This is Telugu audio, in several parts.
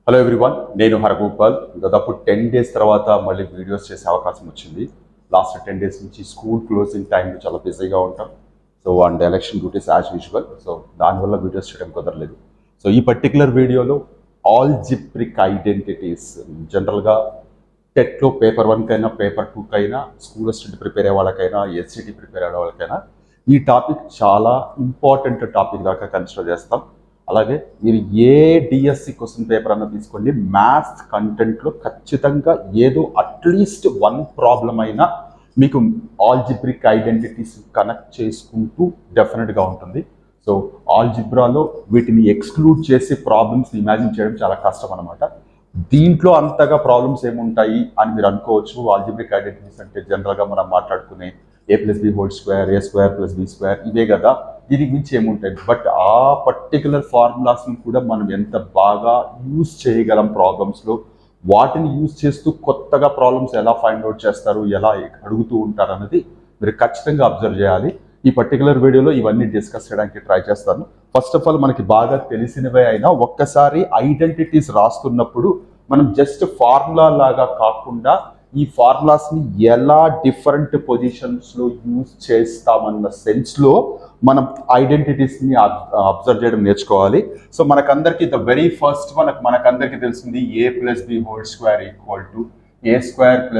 హలో ఎవ్రీవన్, నేను హరగోపాల్. దాదాపు 10 డేస్ తర్వాత మళ్ళీ వీడియోస్ చేసే అవకాశం వచ్చింది. లాస్ట్ 10 డేస్ నుంచి స్కూల్ క్లోజింగ్ టైంలో చాలా బిజీగా ఉంటాం. And election duties as usual. దానివల్ల వీడియోస్ చేయడం కుదరలేదు. ఈ పర్టికులర్ వీడియోలో ఆల్జిబ్రిక్ ఐడెంటిటీస్ జనరల్గా టెట్లో పేపర్ 1కైనా పేపర్ 2కైనా స్కూల్ అసిస్టెంట్ ప్రిపేర్ అయ్యే వాళ్ళకైనా ఎస్సిటీ ప్రిపేర్ అయ్యే వాళ్ళకైనా ఈ టాపిక్ చాలా ఇంపార్టెంట్ టాపిక్ దాకా కన్సిడర్ చేస్తాం. అలాగే మీరు ఏ డిఎస్సి క్వశ్చన్ పేపర్ అన్న తీసుకోండి, మ్యాథ్స్ కంటెంట్లో ఖచ్చితంగా ఏదో అట్లీస్ట్ వన్ ప్రాబ్లం అయినా మీకు ఆల్జిబ్రిక్ ఐడెంటిటీస్ కనెక్ట్ చేసుకుంటూ డెఫినెట్గా ఉంటుంది. ఆల్జిబ్రాలో వీటిని ఎక్స్క్లూడ్ చేసి ప్రాబ్లమ్స్ ఇమాజిన్ చేయడం చాలా కష్టం అనమాట. దీంట్లో అంతగా ప్రాబ్లమ్స్ ఏముంటాయి అని మీరు అనుకోవచ్చు. ఆల్జిబ్రిక్ ఐడెంటిటీస్ అంటే జనరల్గా మనం మాట్లాడుకునే a+b² a² ఇవే కదా, దీనికి మించి ఏముంటాయి. బట్ ఆ పర్టికులర్ ఫార్ములాస్ని కూడా మనం ఎంత బాగా యూజ్ చేయగలం ప్రాబ్లమ్స్లో, వాటిని యూజ్ చేస్తూ కొత్తగా ప్రాబ్లమ్స్ ఎలా ఫైండ్ అవుట్ చేస్తారు, ఎలా అడుగుతూ ఉంటారు అన్నది మీరు ఖచ్చితంగా అబ్జర్వ్ చేయాలి. ఈ పర్టికులర్ వీడియోలో ఇవన్నీ డిస్కస్ చేయడానికి ట్రై చేస్తాను. ఫస్ట్ ఆఫ్ ఆల్ మనకి బాగా తెలిసినవే అయినా ఒక్కసారి ఐడెంటిటీస్ రాస్తున్నప్పుడు మనం జస్ట్ ఫార్ములా లాగా కాకుండా ఈ ఫార్ములాస్ని ఎలా డిఫరెంట్ పొజిషన్స్లో యూజ్ చేస్తామన్న సెన్స్లో మనం ఐడెంటిటీస్ని అబ్జర్వ్ చేయడం నేర్చుకోవాలి. మనకందరికి ద వెరీ ఫస్ట్ మనకందరికి తెలిసింది a+b² = a²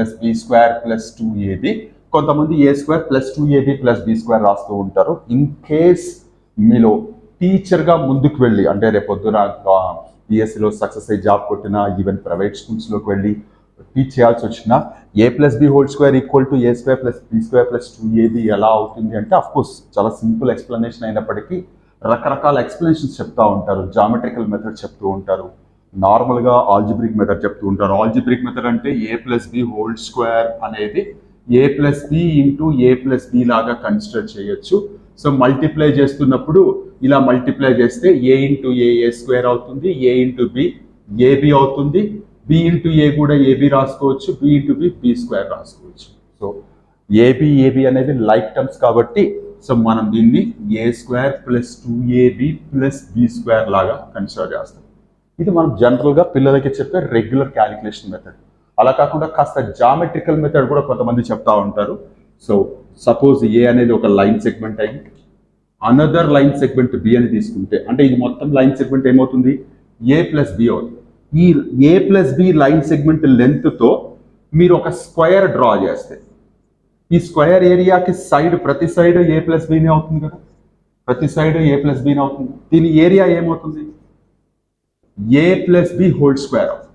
+ b² + 2ab. కొంతమంది a² + 2ab + b² రాస్తూ ఉంటారు. ఇన్ కేస్ మీలో టీచర్గా ముందుకు వెళ్ళి, అంటే రేపొద్దున బిఎస్సిలో సక్సెస్ అయ్యి జాబ్ కొట్టినా, ఈవెన్ ప్రైవేట్ స్కూల్స్లోకి వెళ్ళి టీచ్ చేయాల్సి వచ్చిన a+b² = a² + b² + 2ab ఎలా అవుతుంది అంటే, అఫ్కోర్స్ చాలా సింపుల్ ఎక్స్ప్లెనేషన్ అయినప్పటికీ రకరకాల ఎక్స్ప్లెనేషన్స్ చెప్తూ ఉంటారు. జామెట్రికల్ మెథడ్ చెప్తూ ఉంటారు, నార్మల్గా ఆల్జిబ్రిక్ మెథడ్ చెప్తూ ఉంటారు. ఆల్జిబ్రిక్ మెథడ్ అంటే a+b² అనేది a+b × a+b లాగా కన్సిడర్ చేయొచ్చు. మల్టిప్లై చేస్తున్నప్పుడు ఇలా మల్టిప్లై చేస్తే a × a² అవుతుంది, a × b ab అవుతుంది, b × a కూడా ab రాసుకోవచ్చు, b × b b² రాసుకోవచ్చు. ab అనేది లైక్ టర్మ్స్ కాబట్టి మనం దీన్ని a² + 2ab + b² లాగా కన్సిడర్ చేస్తాం. ఇది మనం జనరల్గా పిల్లలకి చెప్పే రెగ్యులర్ క్యాలిక్యులేషన్ మెథడ్. అలా కాకుండా కాస్త జామెట్రికల్ మెథడ్ కూడా కొంతమంది చెప్తా ఉంటారు. సపోజ్ ఏ అనేది ఒక లైన్ సెగ్మెంట్ అయింది, అనదర్ లైన్ సెగ్మెంట్ బి అని తీసుకుంటే, అంటే ఇది మొత్తం లైన్ సెగ్మెంట్ ఏమవుతుంది, a+b అవుతుంది. ఈ a+b లైన్ సెగ్మెంట్ లెంత్తో మీరు ఒక స్క్వేర్ డ్రా చేస్తే, ఈ స్క్వేర్ ఏరియాకి ప్రతి సైడ్ a+bనే అవుతుంది కదా, ప్రతి సైడ్ a+bనే అవుతుంది. దీని ఏరియా ఏమవుతుంది, a+b² అవుతుంది.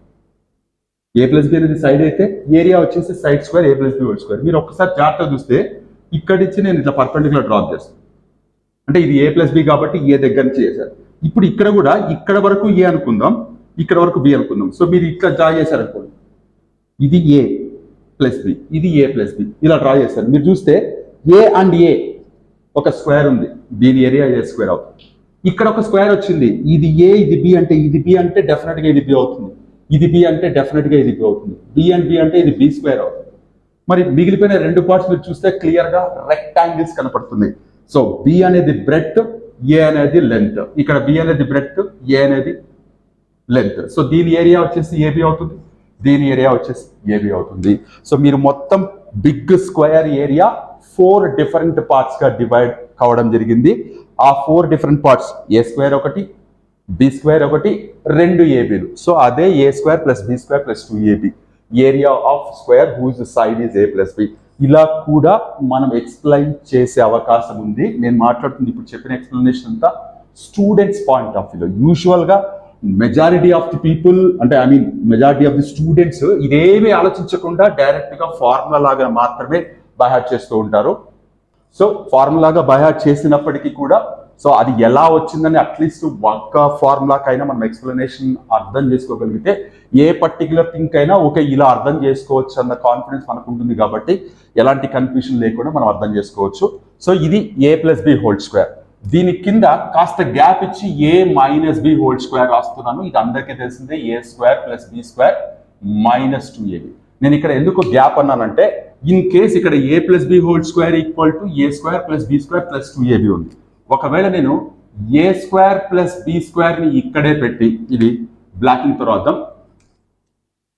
a+b అనేది సైడ్ అయితే ఏరియా వచ్చేసి సైడ్ స్క్వేర్ a+b². మీరు ఒక్కసారి జాగ్రత్తగా చూస్తే ఇక్కడి నుంచి నేను ఇట్లా పర్పెండిక్యులర్ డ్రాప్ చేస్తాను, అంటే ఇది a+b కాబట్టి ఏ దగ్గర నుంచి చేశారు. ఇప్పుడు ఇక్కడ కూడా ఇక్కడ వరకు ఏ అనుకుందాం, ఇక్కడ వరకు బి అనుకుందాం. మీరు ఇట్లా డ్రా చేశారు అనుకోండి, ఇది a+b, ఇది a+b, ఇలా డ్రా చేశారు. మీరు చూస్తే ఏ అండ్ ఏ ఒక స్క్వేర్ ఉంది, దీని ఏరియా a² అవుతుంది. ఇక్కడ ఒక స్క్వేర్ వచ్చింది, ఇది ఏ ఇది బి అంటే, ఇది బి అంటే డెఫినెట్గా ఇది బి అవుతుంది, ఇది బి అంటే డెఫినెట్గా ఇది బి అవుతుంది, బి అండ్ బి అంటే ఇది b² అవుతుంది. మరి మిగిలిపోయిన రెండు పార్ట్స్ మీరు చూస్తే క్లియర్గా రెక్టాంగిల్స్ కనపడుతుంది. బి అనేది బ్రెడ్త్, ఏ అనేది లెంత్. ఇక్కడ బి అనేది బ్రెడ్త్, ఏ అనేది లెంత్. దీని ఏరియా వచ్చేసి ఏబి అవుతుంది, దీని ఏరియా వచ్చేసి ఏబి అవుతుంది. మీరు మొత్తం బిగ్ స్క్వేర్ ఏరియా 4 డిఫరెంట్ పార్ట్స్గా డివైడ్ కావడం జరిగింది. ఆ 4 డిఫరెంట్ పార్ట్స్ a² ఒకటి, b² ఒకటి, 2 ఏబీలు. అదే a² + b² + 2ab, area of square whose side is a+b. ఇలా కూడా మనం ఎక్స్ప్లెయిన్ చేసే అవకాశం ఉంది. నేను మాట్లాడుతుంది ఇప్పుడు చెప్పిన ఎక్స్ప్లెనేషన్ అంతా స్టూడెంట్స్ పాయింట్ ఆఫ్ వ్యూలో. యూజువల్గా మెజారిటీ ఆఫ్ ది పీపుల్, అంటే మెజారిటీ ఆఫ్ ది స్టూడెంట్స్ ఇదేమీ ఆలోచించకుండా డైరెక్ట్గా ఫార్ములా లాగా మాత్రమే బైహార్ట్ చేస్తూ ఉంటారు. ఫార్ములాగా బైహార్ట్ చేసినప్పటికీ కూడా అది ఎలా వచ్చిందని అట్లీస్ట్ ఒక్క ఫార్ములాకైనా మనం ఎక్స్ప్లెనేషన్ అర్థం చేసుకోగలిగితే ఏ పర్టికులర్ థింగ్ అయినా ఓకే ఇలా అర్థం చేసుకోవచ్చు అన్న కాన్ఫిడెన్స్ మనకు ఉంటుంది. కాబట్టి ఎలాంటి కన్ఫ్యూజన్ లేకుండా మనం అర్థం చేసుకోవచ్చు. ఇది a+b². దీని కింద కాస్త గ్యాప్ ఇచ్చి a-b² రాస్తున్నాను. ఇది అందరికీ తెలిసిందే, a² + b² - 2ab. నేను ఇక్కడ ఎందుకు గ్యాప్ అన్నానంటే, ఇన్ కేస్ ఇక్కడ a+b² = a² + b² + 2ab ఉంది. ఒకవేళ నేను a² + b² ని ఇక్కడే పెట్టి ఇది బ్లాకింగ్ తో రాద్దాం.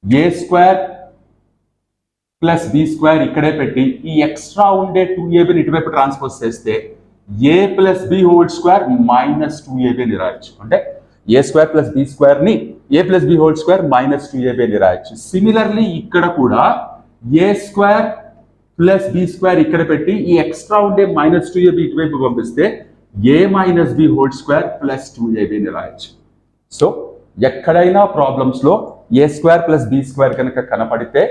A square plus B square ఇక్కడే పెట్టి ఈ ఎక్స్ట్రా ఉండే 2ab ఇటువైపు ట్రాన్స్పోజ్ చేస్తే a plus b whole square minus 2ab అని రాయొచ్చు. అంటే a square plus B square ని a plus b whole square minus 2ab అని రాయొచ్చు. సిమిలర్లీ ఇక్కడ కూడా a square plus B square ఇక్కడ పెట్టి ఈ ఎక్స్ట్రా ఉండే మైనస్ 2ab ఇటువైపు పంపిస్తే a minus b whole square plus 2ab అని రాయొచ్చు. సో ఎక్కడైనా ప్రాబ్లమ్స్ లో a square plus B square కనుక కనపడితే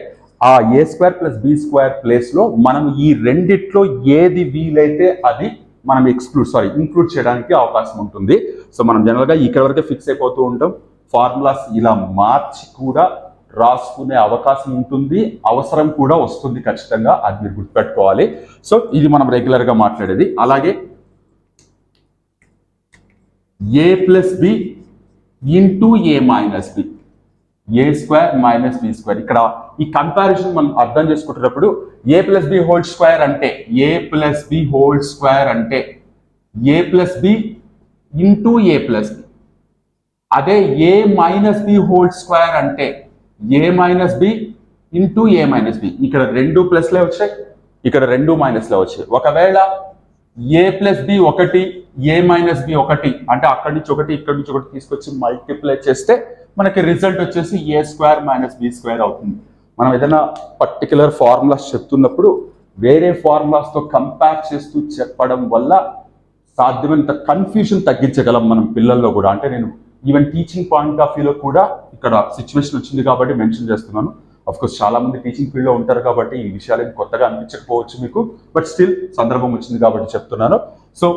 ఆ a square plus B square place లో మనం ఈ రెండిట్లో ఏది వీలైతే అది మనం ఇంక్లూడ్ చేయడానికి అవకాశం ఉంటుంది. సో మనం జనరల్ గా ఇక్కడ వరకే ఫిక్స్ అయిపోతూ ఉంటాం. ఫార్ములాస్ ఇలా మార్చి కూడా రాసుకునే అవకాశం ఉంటుంది, అవసరం కూడా వస్తుంది ఖచ్చితంగా, అది మీరు గుర్తుపెట్టుకోవాలి. సో ఇది మనం రెగ్యులర్ గా మాట్లాడేది. అలాగే ఏ plus b into A minus B, a square minus B square. ఇక్కడ ఈ కంపారిజన్ మనం అర్థం చేసుకుంటున్నప్పుడు ఏ ప్లస్ బి హోల్ స్క్వేర్ అంటే a plus b whole square అంటే a plus b into a plus B. అదే ఏ మైనస్ బి హోల్ స్క్వేర్ అంటే a minus B into A minus B. ఇక్కడ రెండు ప్లస్లే వచ్చాయి, ఇక్కడ రెండు మైనస్లే వచ్చాయి. ఒకవేళ ఏ ప్లస్ బి ఒకటి ఏ మైనస్ బి ఒకటి అంటే అక్కడి నుంచి ఒకటి ఇక్కడి నుంచి ఒకటి తీసుకొచ్చి మల్టిప్లై చేస్తే మనకి రిజల్ట్ వచ్చేసి ఏ స్క్వేర్ మైనస్ బి స్క్వేర్ అవుతుంది. మనం ఏదైనా పర్టికులర్ ఫార్ములాస్ చెప్తున్నప్పుడు వేరే ఫార్ములాస్ తో కంపేర్ చేస్తూ చెప్పడం వల్ల సాధ్యమైనంత కన్ఫ్యూజన్ తగ్గించగలం మనం పిల్లల్లో కూడా. అంటే నేను ఈవెన్ టీచింగ్ పాయింట్ ఆఫ్ వ్యూలో కూడా ఇక్కడ సిచ్యువేషన్ వచ్చింది కాబట్టి మెన్షన్ చేస్తున్నాను. అఫ్ కోర్స్ చాలా మంది టీచింగ్ ఫీల్డ్ లో ఉంటారు కాబట్టి ఈ విషయాలు కొత్తగా అనిపించకపోవచ్చు మీకు, బట్ స్టిల్ సందర్భం వచ్చింది కాబట్టి చెప్తున్నాను. సో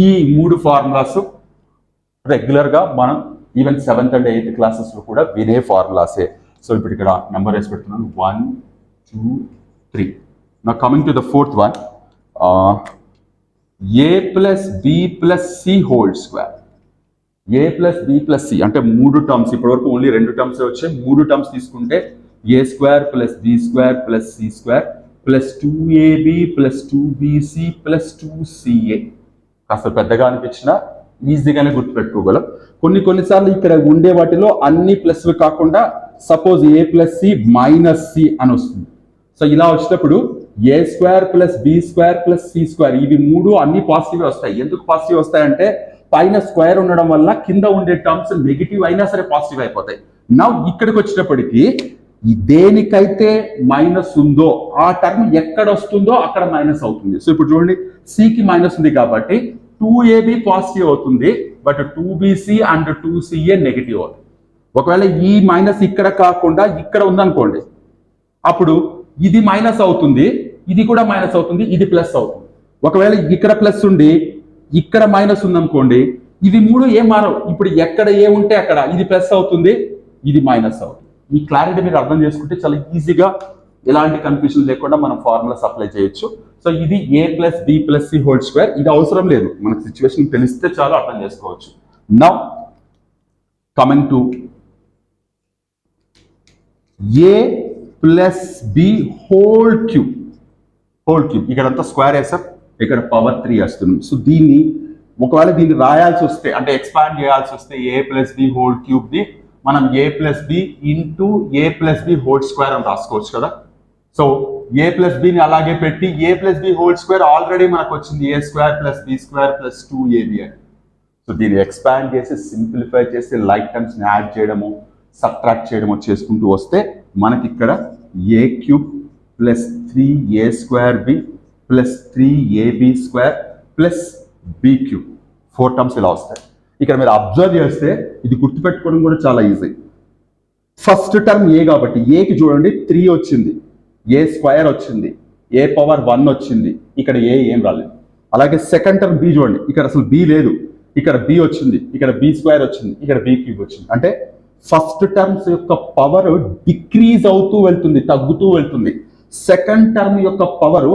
ఈ మూడు ఫార్ములాస్ రెగ్యులర్ గా మనం even 7th and 8th classes లో కూడా వినే ఫార్ములాసే. సో ఇప్పుడు ఇక్కడ నెంబర్ వేసి పెడుతున్నాను 1 2 3. నా coming to the 4th one, a plus b plus c whole square. A plus b plus c అంటే మూడు టర్మ్స్, ఇప్పటి వరకు ఓన్లీ రెండు టర్మ్స్ వచ్చాయి. మూడు టర్మ్స్ తీసుకుంటే a square plus B square plus c square plus 2ab plus 2bc plus 2ca. కాస్త పెద్దగా అనిపించినా ఈజీగానే గుర్తుపెట్టుకోగలం. కొన్నిసార్లు ఇక్కడ ఉండే వాటిలో అన్ని ప్లస్ కాకుండా suppose a plus c minus c అని వస్తుంది. సో ఇలా వచ్చినప్పుడు a square plus B square plus c square ఇవి మూడు అన్ని పాజిటివ్ వస్తాయి. ఎందుకు పాజిటివ్ వస్తాయంటే పైన స్క్వేర్ ఉండడం వల్ల కింద ఉండే టర్మ్స్ నెగిటివ్ అయినా సరే పాజిటివ్ అయిపోతాయి. నా ఇక్కడికి వచ్చేటప్పటికి దేనికైతే మైనస్ ఉందో ఆ టర్మ్ ఎక్కడ వస్తుందో అక్కడ మైనస్ అవుతుంది. సో ఇప్పుడు చూడండి, సికి మైనస్ ఉంది కాబట్టి 2ab పాజిటివ్ అవుతుంది, but 2bc and 2ca negative అవుతుంది. ఒకవేళ ఈ మైనస్ ఇక్కడ కాకుండా ఇక్కడ ఉందనుకోండి, అప్పుడు ఇది మైనస్ అవుతుంది, ఇది కూడా మైనస్ అవుతుంది, ఇది ప్లస్ అవుతుంది. ఒకవేళ ఇక్కడ ప్లస్ ఉండి ఇక్కడ మైనస్ ఉందనుకోండి, ఇవి మూడు ఏం మారవు. ఇప్పుడు ఎక్కడ ఏ ఉంటే అక్కడ ఇది ప్లస్ అవుతుంది, ఇది మైనస్ అవుతుంది. ఈ క్లారిటీ మీరు అర్థం చేసుకుంటే చాలా ఈజీగా ఎలాంటి కన్ఫ్యూజన్ లేకుండా మనం ఫార్ములాస్ అప్లై చేయొచ్చు. సో ఇది a plus b plus c whole square. ఇది అవసరం లేదు, మనకు సిచ్యువేషన్ తెలిస్తే చాలా అర్థం చేసుకోవచ్చు. Now coming to a plus b whole cube. ఇక్కడంతా స్క్వేర్ వేసాం, ఇక్కడ పవర్ 3 వస్తుంది. సో దీన్ని ఒకవేళ దీన్ని రాయాల్సి వస్తే అంటే ఎక్స్పాండ్ చేయాల్సి వస్తే a plus b whole cube ది మనం a plus b into a plus b whole square అని రాసుకోవచ్చు కదా. సో ఏ ప్లస్ బిని అలాగే పెట్టి a plus b whole square already మనకు వచ్చింది a square plus B square plus 2ab అని. సో దీన్ని ఎక్స్పాండ్ చేసి సింప్లిఫై చేసి లైక్ టర్మ్స్ ని యాడ్ చేయడము సబ్ట్రాక్ట్ చేయడము చేసుకుంటూ వస్తే మనకి ఇక్కడ a cube plus 3a square b plus 3ab square plus b cube 4 terms ఇలా వస్తాయి. ఇక్కడ మీరు అబ్జర్వ్ చేస్తే ఇది గుర్తుపెట్టుకోవడం కూడా చాలా ఈజీ. ఫస్ట్ టర్మ్ ఏ కాబట్టి ఏకి చూడండి 3 వచ్చింది, ఏ స్క్వేర్ వచ్చింది, ఏ పవర్ 1 వచ్చింది, ఇక్కడ ఏం రాలేదు. అలాగే సెకండ్ టర్మ్ బి చూడండి, ఇక్కడ అసలు బి లేదు, ఇక్కడ బి వచ్చింది, ఇక్కడ బి స్క్వేర్ వచ్చింది, ఇక్కడ బి క్యూబ్ వచ్చింది. అంటే ఫస్ట్ టర్మ్స్ యొక్క పవర్ డిక్రీజ్ అవుతూ వెళ్తుంది, తగ్గుతూ వెళ్తుంది. సెకండ్ టర్మ్ యొక్క పవర్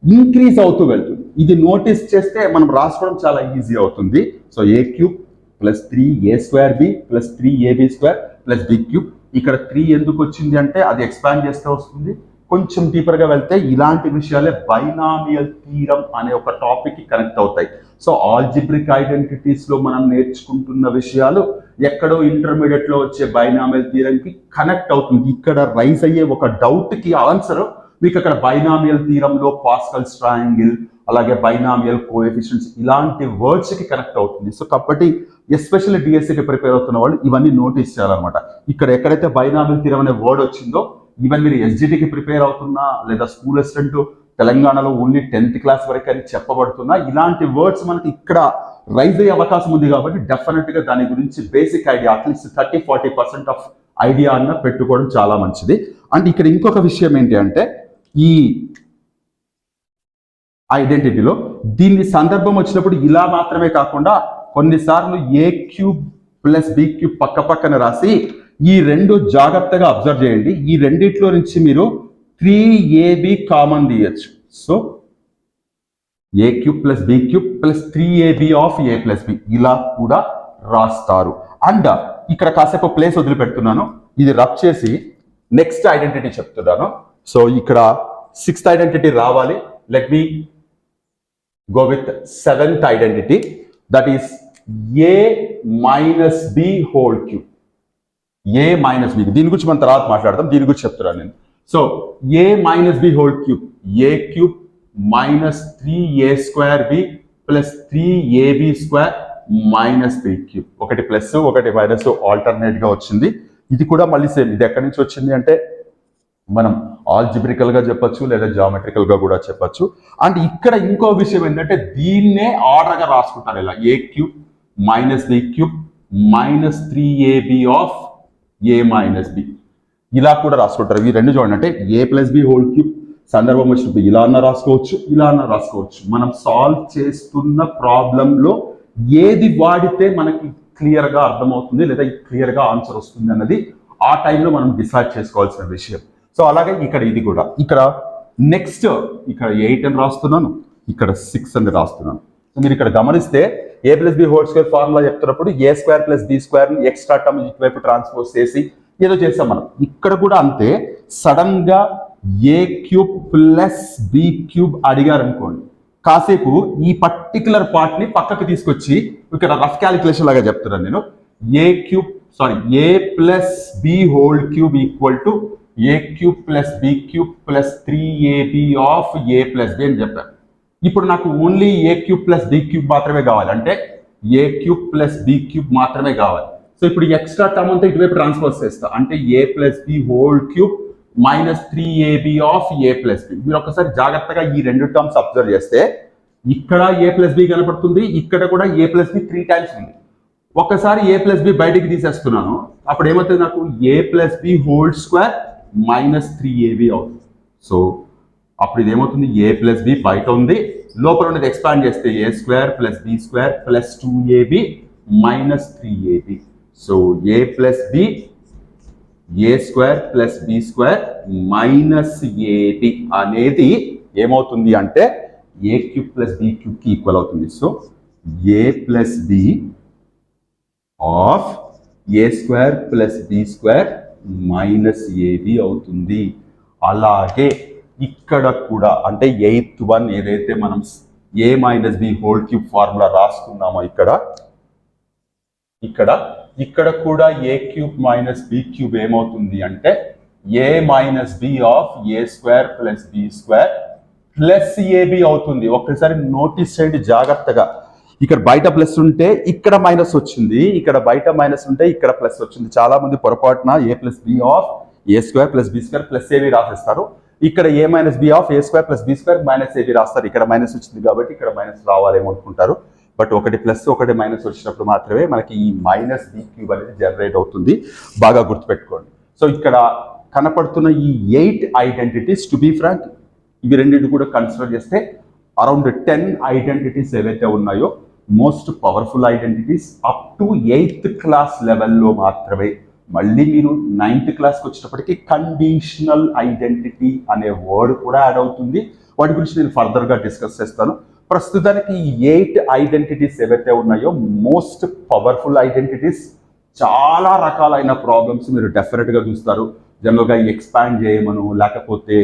ఇంక్రీజ్ అవుతూ వెళ్తుంది. ఇది నోటీస్ చేస్తే మనం రాసుకోవడం చాలా ఈజీ అవుతుంది. So a cube plus 3a square b plus 3ab square plus b cube. ఇక్కడ 3 ఎందుకు వచ్చింది అంటే అది ఎక్స్పాండ్ చేస్తే వస్తుంది, కొంచెం డీపర్గా వెళ్తే ఇలాంటి విషయాలే బైనామియల్ థీరం అనే ఒక టాపిక్కి కనెక్ట్ అవుతాయి. సో ఆల్జిబ్రిక్ ఐడెంటిటీస్లో మనం నేర్చుకుంటున్న విషయాలు ఎక్కడో ఇంటర్మీడియట్లో వచ్చే బైనామియల్ థీరంకి కనెక్ట్ అవుతుంది. ఇక్కడ రైజ్ అయ్యే ఒక డౌట్కి ఆన్సర్ మీకు అక్కడ బైనామియల్ థీరంలో పాస్కల్స్ ట్రయాంగిల్, అలాగే బైనామియల్ కోఎఫిషియెంట్స్ ఇలాంటి వర్డ్స్కి కనెక్ట్ అవుతుంది. సో కాబట్టి ఎస్పెషల్లీ డిఎస్సికి ప్రిపేర్ అవుతున్న వాళ్ళు ఇవన్నీ నోటీస్ చేయాలన్నమాట. ఇక్కడ ఎక్కడైతే బైనామియల్ థీరం అనే వర్డ్ వచ్చిందో, ఈవెన్ మీరు ఎస్జిటికి ప్రిపేర్ అవుతున్నా లేదా స్కూల్ అసిస్టెంట్ తెలంగాణలో ఓన్లీ 10th క్లాస్ వరకు అని చెప్పబడుతున్నా, ఇలాంటి వర్డ్స్ మనకి ఇక్కడ రైజ్ అయ్యే అవకాశం ఉంది. కాబట్టి డెఫినెట్గా దాని గురించి basic idea at least 30-40% of idea అన్న పెట్టుకోవడం చాలా మంచిది. అండ్ ఇక్కడ ఇంకొక విషయం ఏంటి అంటే, ఈ ఐడెంటిటీలో దీన్ని సందర్భం వచ్చినప్పుడు ఇలా మాత్రమే కాకుండా కొన్నిసార్లు ఏ క్యూబ్ ప్లస్ బి క్యూబ్ పక్క పక్కన రాసి ఈ రెండు జాగ్రత్తగా అబ్జర్వ్ చేయండి. ఈ రెండిట్లో నుంచి మీరు 3ab కామన్ తీయచ్చు. So a cube plus b cube plus 3ab of a plus b ఇలా కూడా రాస్తారు. అండ్ ఇక్కడ కాసేపు ప్లేస్ వదిలిపెడుతున్నాను, ఇది రబ్ చేసి నెక్స్ట్ ఐడెంటిటీ చెప్తున్నాను. సో ఇక్కడ 6th ఐడెంటిటీ రావాలి. Let me go with 7th identity, that is a minus b whole cube. a minus b దీని గురించి మనం తర్వాత మాట్లాడదాం, దీని గురించి చెప్తున్నాను నేను. So a minus b whole cube, a cube minus 3a square b plus 3ab square minus b cube. ఒకటి ప్లస్ ఒకటి మైనస్ ఆల్టర్నేట్ గా వచ్చింది. ఇది కూడా మళ్ళీ సేమ్. ఇది ఎక్కడి నుంచి వచ్చింది అంటే మనం ఆల్జిబ్రికల్ గా చెప్పొచ్చు లేదా జామెట్రికల్ గా కూడా చెప్పొచ్చు. అండ్ ఇక్కడ ఇంకో విషయం ఏంటంటే దీన్నే ఆర్డర్ గా రాసుకుంటారు. ఇలా a cube minus b cube minus 3ab of a minus b ఇలా కూడా రాసుకుంటారు. ఈ రెండు చూడండి, అంటే a plus b whole cube సందర్భం వచ్చినప్పుడు ఇలా అన్న రాసుకోవచ్చు, ఇలా అన్న రాసుకోవచ్చు. మనం సాల్వ్ చేస్తున్న ప్రాబ్లంలో ఏది వాడితే మనకి క్లియర్ గా అర్థమవుతుంది లేదా క్లియర్ గా ఆన్సర్ వస్తుంది అన్నది ఆ టైంలో మనం డిసైడ్ చేసుకోవాల్సిన విషయం. సో అలాగే ఇక్కడ ఇది కూడా, ఇక్కడ నెక్స్ట్ ఇక్కడ 8 అని రాస్తున్నాను, ఇక్కడ 6 అని రాస్తున్నాను. సో మీరు ఇక్కడ గమనిస్తే a plus b whole square formula చెప్తున్నప్పుడు a square plus B square extra term ఇటువైపు ట్రాన్స్పోజ్ చేసి ఏదో చేసాం మనం. ఇక్కడ కూడా అంతే, సడన్ గా a cube plus b cube అడిగారు అనుకోండి, కాసేపు ఈ పర్టికులర్ పార్ట్ ని పక్కకి తీసుకొచ్చి ఇక్కడ రఫ్ క్యాలిక్యులేషన్ లాగా చెప్తున్నాను నేను. A plus b whole cube equal to a cube plus b cube plus 3ab of a plus b అని చెప్పాను. ఇప్పుడు నాకు only a cube plus b cube మాత్రమే కావాలి, అంటే a cube plus b cube మాత్రమే కావాలి. సో ఇప్పుడు ఎక్స్ట్రా టర్మ్ అంతా ఇటువైపు ట్రాన్స్ఫర్ చేస్తా, అంటే a plus b whole cube minus 3ab of a plus b. మీరు ఒకసారి జాగ్రత్తగా ఈ రెండు టర్మ్స్ అబ్జర్వ్ చేస్తే ఇక్కడ ఏ ప్లస్ బి కనపడుతుంది, ఇక్కడ కూడా ఏ ప్లస్ బి 3 టైమ్స్ ఉంది. ఒకసారి ఏ ప్లస్ బి బయటికి తీసేస్తున్నాను, అప్పుడు ఏమవుతుంది, నాకు a plus b whole square minus 3ab అవుతుంది. సో అప్పుడు ఇది ఏమవుతుంది, ఏ ప్లస్ బి బయట ఉంది, లోపల ఉన్నది ఎక్స్పాండ్ చేస్తే ఏ square plus B square plus 2ab minus 3ab. So a plus b a square plus B square minus ab అనేది ఏమవుతుంది అంటే a cube plus b cube కి ఈక్వల్ అవుతుంది. So a plus b of a square plus B square minus ab అవుతుంది. అలాగే ఇక్కడ కూడా, అంటే 8th వన్ ఏదైతే మనం a minus b whole cube formula రాసుకున్నామో ఇక్కడ కూడా a cube minus b cube ఏమవుతుంది అంటే a minus b of a square plus B square plus ab అవుతుంది. ఒక్కసారి నోటీస్ చేయండి జాగ్రత్తగా. ఇక్కడ బయట ప్లస్ ఉంటే ఇక్కడ మైనస్ వచ్చింది, ఇక్కడ బయట మైనస్ ఉంటే ఇక్కడ ప్లస్ వచ్చింది. చాలా మంది పొరపాటున a plus b of a square plus B square plus ab రాసేస్తారు. ఇక్కడ a minus b of a square plus B square minus ab రాస్తారు. ఇక్కడ మైనస్ వచ్చింది కాబట్టి ఇక్కడ మైనస్ రావాలేమో అనుకుంటారు. బట్ ఒకటి ప్లస్ ఒకటి మైనస్ వచ్చినప్పుడు మాత్రమే మనకి ఈ మైనస్ బి క్యూబ్ అనేది జనరేట్ అవుతుంది. బాగా గుర్తుపెట్టుకోండి. సో ఇక్కడ కనపడుతున్న ఈ 8 ఐడెంటిటీస్, టు బీ ఫ్రాంక్, ఇవి రెండింటి కూడా కన్సిడర్ చేస్తే అరౌండ్ 10 ఐడెంటిటీస్ ఏవైతే ఉన్నాయో most powerful identities up to 8th class లెవెల్లో మాత్రమే. మళ్ళీ మీరు 9th క్లాస్కి వచ్చేటప్పటికి కండిషనల్ ఐడెంటిటీ అనే వర్డ్ కూడా యాడ్ అవుతుంది. వాటి గురించి నేను ఫర్దర్గా డిస్కస్ చేస్తాను. ప్రస్తుతానికి ఈ 8 ఐడెంటిటీస్ ఏవైతే ఉన్నాయో మోస్ట్ పవర్ఫుల్ ఐడెంటిటీస్. చాలా రకాలైన ప్రాబ్లమ్స్ మీరు డెఫినెట్గా చూస్తారు. జనరల్గా ఎక్స్పాండ్ చేయమను, లేకపోతే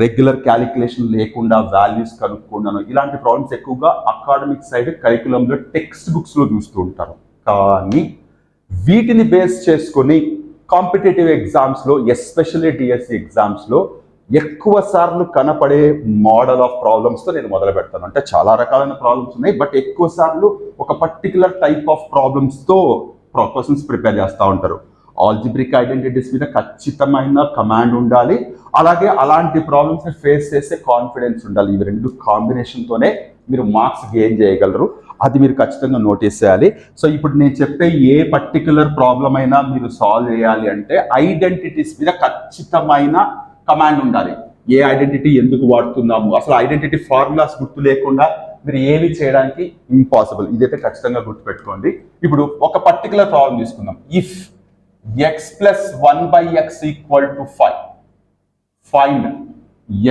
రెగ్యులర్ క్యాలిక్యులేషన్ లేకుండా వాల్యూస్ కనుక్కుండాను, ఇలాంటి ప్రాబ్లమ్స్ ఎక్కువగా అకాడమిక్ సైడ్ కరికులంలో టెక్స్ట్ బుక్స్లో చూస్తూ ఉంటారు. కానీ వీటిని బేస్ చేసుకొని కాంపిటేటివ్ ఎగ్జామ్స్లో, ఎస్పెషల్లీ డిఎస్సి ఎగ్జామ్స్లో ఎక్కువ సార్లు కనపడే మోడల్ ఆఫ్ ప్రాబ్లమ్స్తో నేను మొదలు పెడతాను. అంటే చాలా రకాలైన ప్రాబ్లమ్స్ ఉన్నాయి, బట్ ఎక్కువ సార్లు ఒక పర్టికులర్ టైప్ ఆఫ్ ప్రాబ్లమ్స్తో క్వశ్చన్స్ ప్రిపేర్ చేస్తూ ఉంటారు. ఆల్జిబ్రిక్ ఐడెంటిటీస్ మీద ఖచ్చితమైన కమాండ్ ఉండాలి, అలాగే అలాంటి ప్రాబ్లమ్స్ని ఫేస్ చేసే కాన్ఫిడెన్స్ ఉండాలి. ఇవి రెండు కాంబినేషన్తోనే మీరు మార్క్స్ గెయిన్ చేయగలరు. అది మీరు ఖచ్చితంగా నోటీస్ చేయాలి. సో ఇప్పుడు నేను చెప్పే ఏ పర్టికులర్ ప్రాబ్లం అయినా మీరు సాల్వ్ చేయాలి అంటే ఐడెంటిటీస్ మీద ఖచ్చితమైన కమాండ్ ఉండాలి. ఏ ఐడెంటిటీ ఎందుకు వాడుతున్నాము, అసలు ఐడెంటిటీ ఫార్ములాస్ గుర్తు లేకుండా మీరు ఏమి చేయడానికి ఇంపాసిబుల్. ఇదైతే ఖచ్చితంగా గుర్తుపెట్టుకోండి. ఇప్పుడు ఒక పర్టికులర్ ప్రాబ్లం తీసుకుందాం. If X plus 1/x equal to 5, find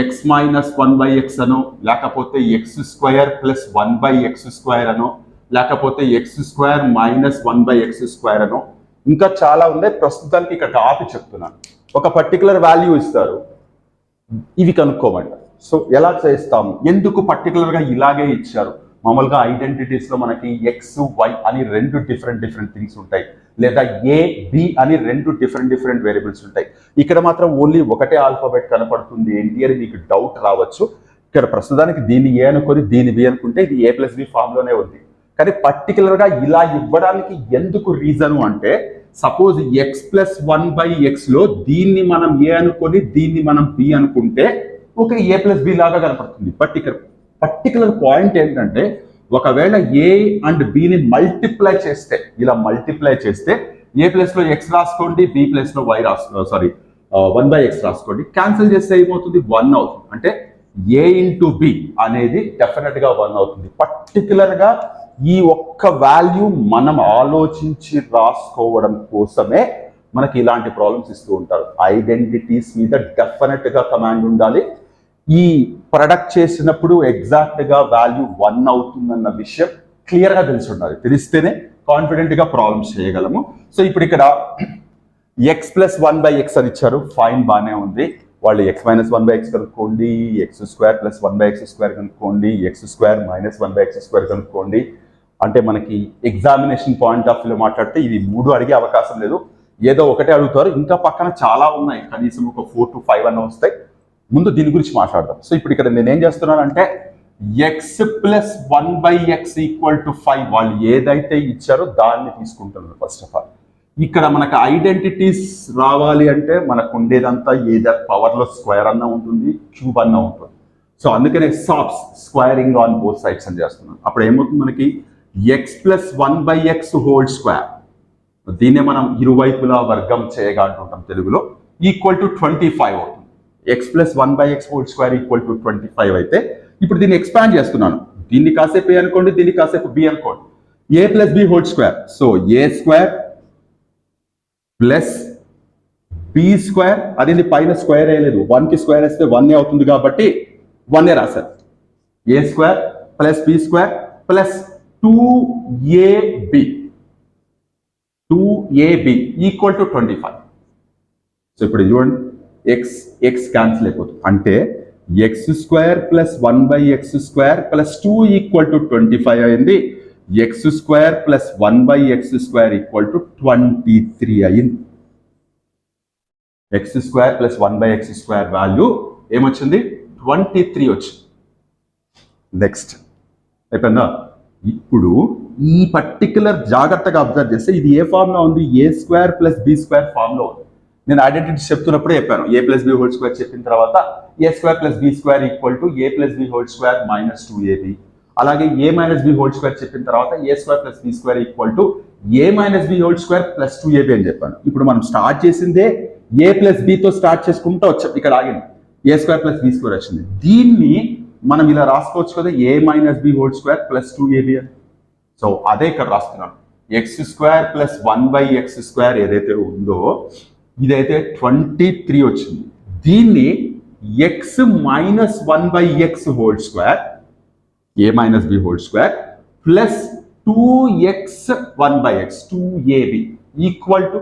X minus 1/x అనో, లేకపోతే x² ప్లస్ 1/x² అనో, లేకపోతే x² మైనస్ 1/x² అనో, ఇంకా చాలా ఉన్నాయి. ప్రస్తుతానికి ఇక్కడ ఆపి చెప్తున్నాను. ఒక పర్టికులర్ వాల్యూ ఇస్తారు, ఇవి కనుక్కోమంటారు. సో ఎలా చేస్తాము, ఎందుకు పర్టికులర్గా ఇలాగే ఇచ్చారు? మామూలుగా ఐడెంటిటీస్లో మనకి ఎక్స్ వై అని రెండు డిఫరెంట్ థింగ్స్ ఉంటాయి, లేదా ఏ బి అని రెండు డిఫరెంట్ వేరియబుల్స్ ఉంటాయి. ఇక్కడ మాత్రం ఓన్లీ ఒకటే ఆల్ఫాబెట్ కనపడుతుంది ఏంటి అని మీకు డౌట్ రావచ్చు. ఇక్కడ ప్రస్తుతానికి దీన్ని ఏ అనుకొని దీన్ని బి అనుకుంటే ఇది a+b ఫామ్లోనే ఉంది. కానీ పర్టికులర్గా ఇలా ఇవ్వడానికి ఎందుకు రీజను అంటే, సపోజ్ ఎక్స్ ప్లస్ 1/x లో దీన్ని మనం ఏ అనుకొని దీన్ని మనం బి అనుకుంటే ఒక a+b లాగా కనపడుతుంది. బట్ ఇక్కడ పర్టికులర్ పాయింట్ ఏంటంటే, ఒకవేళ ఏ అండ్ బిని మల్టిప్లై చేస్తే, ఇలా మల్టిప్లై చేస్తే ఏ ప్లస్లో ఎక్స్ రాసుకోండి, బి ప్లస్లో వై రాసుకోండి, 1/x రాసుకోండి, క్యాన్సిల్ చేస్తే ఏమవుతుంది, 1 అవుతుంది. అంటే ఏ ఇంటూ బి అనేది డెఫినెట్గా 1 అవుతుంది. పర్టికులర్గా ఈ ఒక్క వాల్యూ మనం ఆలోచించి రాసుకోవడం కోసమే మనకి ఇలాంటి ప్రాబ్లమ్స్ ఇస్తూ ఉంటారు. ఐడెంటిటీస్ మీద డెఫినెట్గా కమాండ్ ఉండాలి. ఈ ప్రొడక్ట్ చేసినప్పుడు ఎగ్జాక్ట్గా వాల్యూ 1 అవుతుందన్న విషయం క్లియర్గా తెలిసి ఉండాలి. తెలిస్తేనే కాన్ఫిడెంట్గా ప్రాబ్లమ్స్ చేయగలము. సో ఇప్పుడు ఇక్కడ ఎక్స్ ప్లస్ 1/x అని ఇచ్చారు, ఫైన్, బాగానే ఉంది. వాళ్ళు x మైనస్ 1/x కనుక్కోండి, x² ప్లస్ 1/x² కనుక్కోండి, x² మైనస్ 1/x² కనుక్కోండి. అంటే మనకి ఎగ్జామినేషన్ పాయింట్ ఆఫ్ వ్యూలో మాట్లాడితే ఇవి 3 అడిగే అవకాశం లేదు, ఏదో ఒకటే అడుగుతారు. ఇంకా పక్కన చాలా ఉన్నాయి, కనీసం ఒక 4 to 5 అన్న వస్తాయి. ముందు దీని గురించి మాట్లాడదాం. సో ఇప్పుడు ఇక్కడ నేను ఏం చేస్తున్నానంటే, X plus 1/x equal to 5 వాళ్ళు ఏదైతే ఇచ్చారో దాన్ని తీసుకుంటున్నారు. ఫస్ట్ ఆఫ్ ఆల్ ఇక్కడ మనకు ఐడెంటిటీస్ రావాలి అంటే మనకు ఉండేదంతా ఏదర్ పవర్లో స్క్వేర్ అన్న ఉంటుంది, క్యూబ్ అన్న ఉంటుంది. సో అందుకనే sops squaring on both sides అని చేస్తున్నాం. అప్పుడు ఏమవుతుంది, మనకి X plus 1/x whole square, దీన్నే మనం ఇరువైపులా వర్గం చేయగా అంటుంటాం తెలుగులో, ఈక్వల్ టు 25 అవుతుంది. X plus 1/x whole square equal to 25 అయితే ఇప్పుడు దీన్ని ఎక్స్పాండ్ చేస్తున్నాను. దీన్ని కాసేపు ఏ అనుకోండి, దీన్ని కాసేపు బి అనుకోండి. a+b whole square, so a² plus b², అది పైన స్క్వేర్ వేయలేదు, 1కి స్క్వేర్ వేస్తే 1 అవుతుంది కాబట్టి 1 రాశారు. a² plus b² plus 2ab equal to 25. So ఇప్పుడు చూడండి, ఎక్స్ క్యాన్సిల్ అయిపోతుంది. అంటే x² plus 1/x² plus 2 equal to 25 అయింది. x² plus 1/x² equal to 23 అయింది. x² ప్లస్ 1/x² వాల్యూ ఏమొచ్చింది, 23 వచ్చింది. నెక్స్ట్ అయిపోయిందా? ఇప్పుడు ఈ పర్టికులర్ జాగ్రత్తగా అబ్జర్వ్ చేస్తే ఇది ఏ ఫామ్లో ఉంది, a² ప్లస్ b² ఫామ్లో ఉంది. నేను ఐడెంటిటీస్ చెప్తున్నప్పుడే చెప్పాను, a+b హోల్ స్క్వేర్ చెప్పిన తర్వాత a² plus b² equal to a+b whole square minus 2ab, అలాగే a minus b whole square చెప్పిన తర్వాత a² plus b² equal to a minus b whole square plus 2ab అని చెప్పాను. ఇప్పుడు మనం స్టార్ట్ చేసిందే a ప్లస్ bతో స్టార్ట్ చేసుకుంటూ వచ్చాం, ఇక్కడ ఆగింది, a² ప్లస్ b² వచ్చింది. దీన్ని మనం ఇలా రాసుకోవచ్చు కదా, a minus b whole square plus 2ab అని. సో అదే ఇక్కడ రాస్తున్నాను, x² ప్లస్ 1/x² ఏదైతే ఉందో ఇదైతే 23 వచ్చింది. దీన్ని x minus 1/x whole square, a minus b whole square plus 2x 1/x 2ab equal to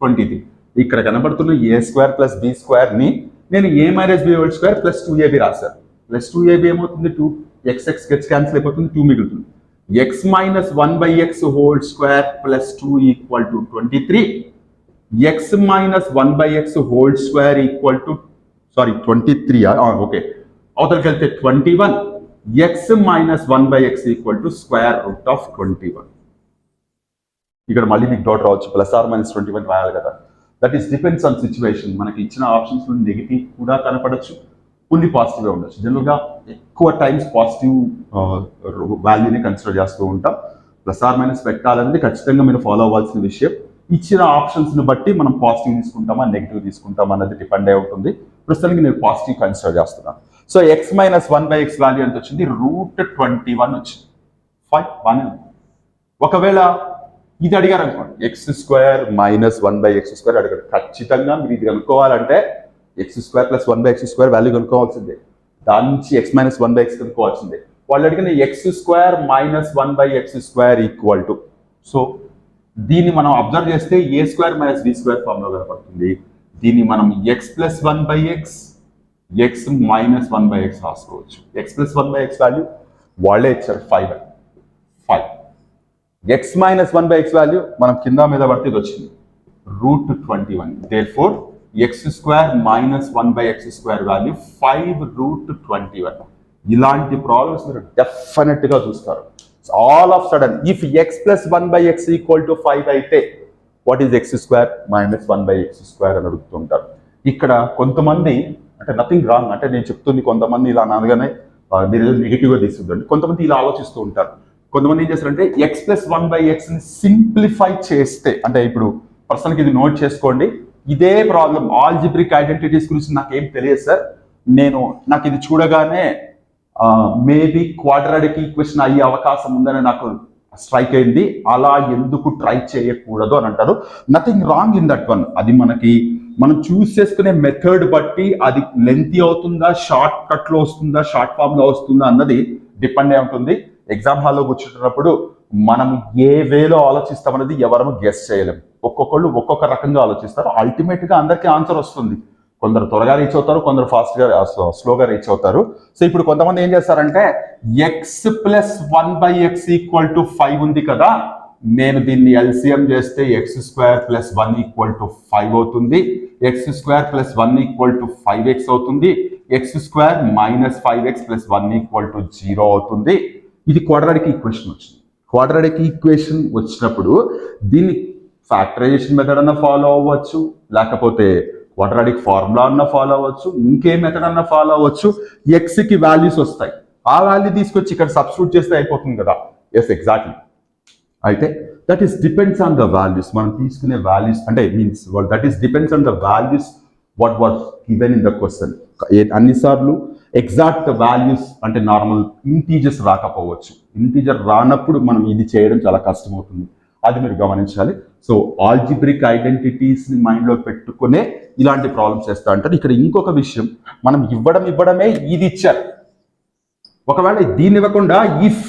23. ఇక్కడ కనబడుతున్న ఏ స్క్వేర్ ప్లస్ బి స్క్వేర్ని నేను a minus b whole square plus 2ab రాశాను. ప్లస్ 2ab ఏమవుతుంది, 2xx గెట్స్ క్యాన్సిల్ అయిపోతుంది, 2 మిగులుతుంది. x minus 1/x whole square plus 2 equal to 23. x minus 1/x whole square equal to 23, okay, అవతలకి వెళ్తే 21. x minus 1/x equal to square root of 21. ఇక్కడ మళ్ళీ మీకు డౌట్ రావచ్చు, ప్లస్ ఆర్ మైనస్ 21 రాయాలి కదా. That is depends on situation. మనకి ఇచ్చిన ఆప్షన్స్ నెగిటివ్ కూడా కనపడచ్చు, కొన్ని పాజిటివ్గా ఉండొచ్చు. జనరల్గా ఎక్కువ టైమ్స్ పాజిటివ్ వాల్యూని కన్సిడర్ చేస్తూ ఉంటాం. ప్లస్ ఆర్ మైనస్ పెట్టాలనేది ఖచ్చితంగా మీరు ఫాలో అవ్వాల్సిన విషయం. ఇచ్చిన ఆప్షన్స్ని బట్టి మనం పాజిటివ్ తీసుకుంటామా నెగిటివ్ తీసుకుంటామా అన్నది డిపెండ్ అయి ఉంటుంది. ప్రస్తుతానికి నేను పాజిటివ్ కన్సిడర్ చేస్తున్నాను. So x minus 1/x value ఎంత వచ్చింది, √21 వచ్చింది. ఫైన్, బాగానే ఉంది. ఒకవేళ ఇది అడిగారు అనుకోండి, X square minus 1/x square అడిగారు, ఖచ్చితంగా మీరు ఇది కనుక్కోవాలంటే x square plus 1/x square value కనుక్కోవాల్సిందే. దాని నుంచి ఎక్స్ మైనస్ 1/x కనుక్కోవాల్సిందే. వాళ్ళు అడిగిన x square minus 1/x square equal to, so దీన్ని మనం అబ్జర్వ్ చేస్తే ఏ స్క్వేర్ మైనస్ బి స్క్వేర్ ఫార్మ్లో కనపడుతుంది. దీన్ని మనం X plus 1/x X minus 1/x రాసుకోవచ్చు. ఎక్స్ ప్లస్ 1/x వాల్యూ వాళ్ళే ఇచ్చారు 5. ఎక్స్ మైనస్ 1/x వాల్యూ మనం కింద మీద పడితే ఇది వచ్చింది √21. Therefore X square minus 1/x square value 5√21. ఇలాంటి ప్రాబ్లమ్స్ మీరు డెఫినెట్గా చూస్తారు. All of sudden if X plus 1/x equal to 5 అయితే what is X square minus 1/x square అని అడుగుతుంటారు. ఇక్కడ కొంతమంది, అంటే నథింగ్ రాంగ్, అంటే నేను చెప్తుంది కొంతమంది ఇలా అనగానే మీరు నెగిటివ్గా తీసుకుందండి. కొంతమంది ఇలా ఆలోచిస్తూ ఉంటారు. కొంతమంది ఏం చేస్తారంటే ఎక్స్ ప్లస్ 1/xని సింప్లిఫై చేస్తే, అంటే ఇప్పుడు పర్సన్కి ఇది నోట్ చేసుకోండి, ఇదే ప్రాబ్లం ఆల్జిబ్రిక్ ఐడెంటిటీస్ గురించి నాకేం తెలియదు సార్, నాకు ఇది చూడగానే మేబీ క్వాడ్రాటిక్ ఈక్వేషన్ అయ్యే అవకాశం ఉందని నాకు స్ట్రైక్ అయింది, అలా ఎందుకు ట్రై చేయకూడదు అని అంటారు. Nothing wrong in that one. అది మనం చూస్ చేసుకునే మెథడ్ బట్టి అది లెంతీ అవుతుందా, షార్ట్ కట్లో వస్తుందా, షార్ట్ ఫామ్లో వస్తుందా అన్నది డిపెండ్ అయి ఉంటుంది. ఎగ్జామ్ హాల్లో కూర్చుంటున్నప్పుడు మనం ఏ వేలో ఆలోచిస్తామన్నది ఎవరము గెస్ చేయలేము. ఒక్కొక్కళ్ళు ఒక్కొక్క రకంగా ఆలోచిస్తారు. అల్టిమేట్గా అందరికీ ఆన్సర్ వస్తుంది. కొందరు త్వరగా రీచ్ అవుతారు, కొందరు స్లోగా రీచ్ అవుతారు. సో ఇప్పుడు కొంతమంది ఏం చేస్తారంటే X plus 1/x equal to 5 ఉంది కదా, నేను దీన్ని ఎల్సిఎం చేస్తే X square plus 1 equal to 5 అవుతుంది, X square plus 1 equal to 5x అవుతుంది, X square minus 5x plus 1 equal to 0 అవుతుంది. ఇది క్వాడ్రాటిక్ ఈక్వేషన్ వచ్చింది. క్వాడ్రాటిక్ ఈక్వేషన్ వచ్చినప్పుడు దీన్ని ఫ్యాక్టరైజేషన్ మెథడ్ అన్న ఫాలో అవ్వచ్చు, లేకపోతే క్వాడ్రాటిక్ ఫార్ములా అన్న ఫాలో అవ్వచ్చు, ఇంకే మెథడ్ అన్న ఫాలో అవ్వచ్చు. ఎక్స్కి వాల్యూస్ వస్తాయి, ఆ వాల్యూ తీసుకొచ్చి ఇక్కడ సబ్స్టిట్యూట్ చేస్తే అయిపోతుంది కదా. Yes, exactly. అయితే that is depends on the values. మనం తీసుకునే వాల్యూస్ అంటే means that is depends on the values what was given in the question. అన్నిసార్లు ఎగ్జాక్ట్ వాల్యూస్ అంటే నార్మల్ ఇంటీజర్స్ రాకపోవచ్చు. ఇంటీజర్ రానప్పుడు మనం ఇది చేయడం చాలా కష్టమవుతుంది, అది మీరు గమనించాలి. సో ఆల్జిబ్రిక్ ఐడెంటిటీస్ని మైండ్లో పెట్టుకునే ఇలాంటి ప్రాబ్లమ్స్ చేస్తా అంటారు. ఇక్కడ ఇంకొక విషయం, మనం ఇవ్వడమే ఇది ఇచ్చారు. ఒకవేళ దీన్ని ఇవ్వకుండా if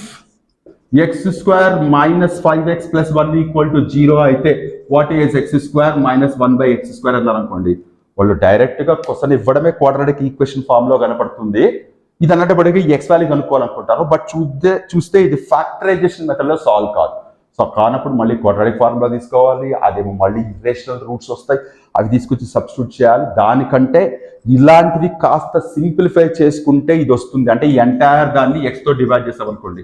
X square minus 5x plus 1 equal to 0 అయితే what is X square minus 1/x square అన్నారు అనుకోండి, వాళ్ళు డైరెక్ట్గా క్వశ్చన్ ఇవ్వడమే క్వాడ్రాటిక్ ఈక్వేషన్ ఫామ్లో కనపడుతుంది. ఇది అన్నట్టుబడికి ఎక్స్ వాల్యూ కనుక్కోవాలనుకుంటారు, బట్ చూస్తే ఇది ఫ్యాక్టరైజేషన్ మెథడ్లో సాల్వ్ కాదు. సో కానప్పుడు మళ్ళీ క్వాడ్రాటిక్ ఫార్ములా తీసుకోవాలి, అదేమో మళ్ళీ ఇర్రేషనల్ రూట్స్ వస్తాయి, అవి తీసుకొచ్చి సబ్స్టిట్యూట్ చేయాలి. దానికంటే ఇలాంటివి కాస్త సింప్లిఫై చేసుకుంటే ఇది వస్తుంది. అంటే ఈ ఎంటైర్ దాన్ని ఎక్స్తో డివైడ్ చేసామనుకోండి,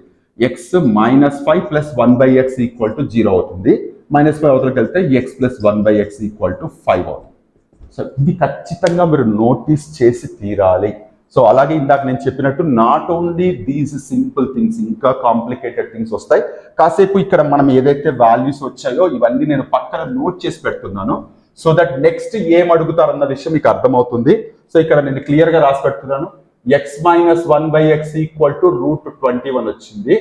X minus 5 plus 1/x equal to 0 అవుతుంది. -5 అవతలకి వెళ్తే X plus 1/x equal to 5 అవుతుంది. సో ఇది ఖచ్చితంగా మీరు నోటీస్ చేసి తీరాలి. సో అలాగే ఇందాక నేను చెప్పినట్టు not only these simple things, ఇంకా కాంప్లికేటెడ్ థింగ్స్ వస్తాయి. కాసేపు ఇక్కడ మనం ఏదైతే వాల్యూస్ వచ్చాయో ఇవన్నీ నేను పక్కన నోట్ చేసి పెడుతున్నాను, సో దట్ నెక్స్ట్ ఏం అడుగుతారన్న విషయం మీకు అర్థమవుతుంది. సో ఇక్కడ నేను క్లియర్గా రాసి పెడుతున్నాను. X minus 1/x equal to √21 వచ్చింది,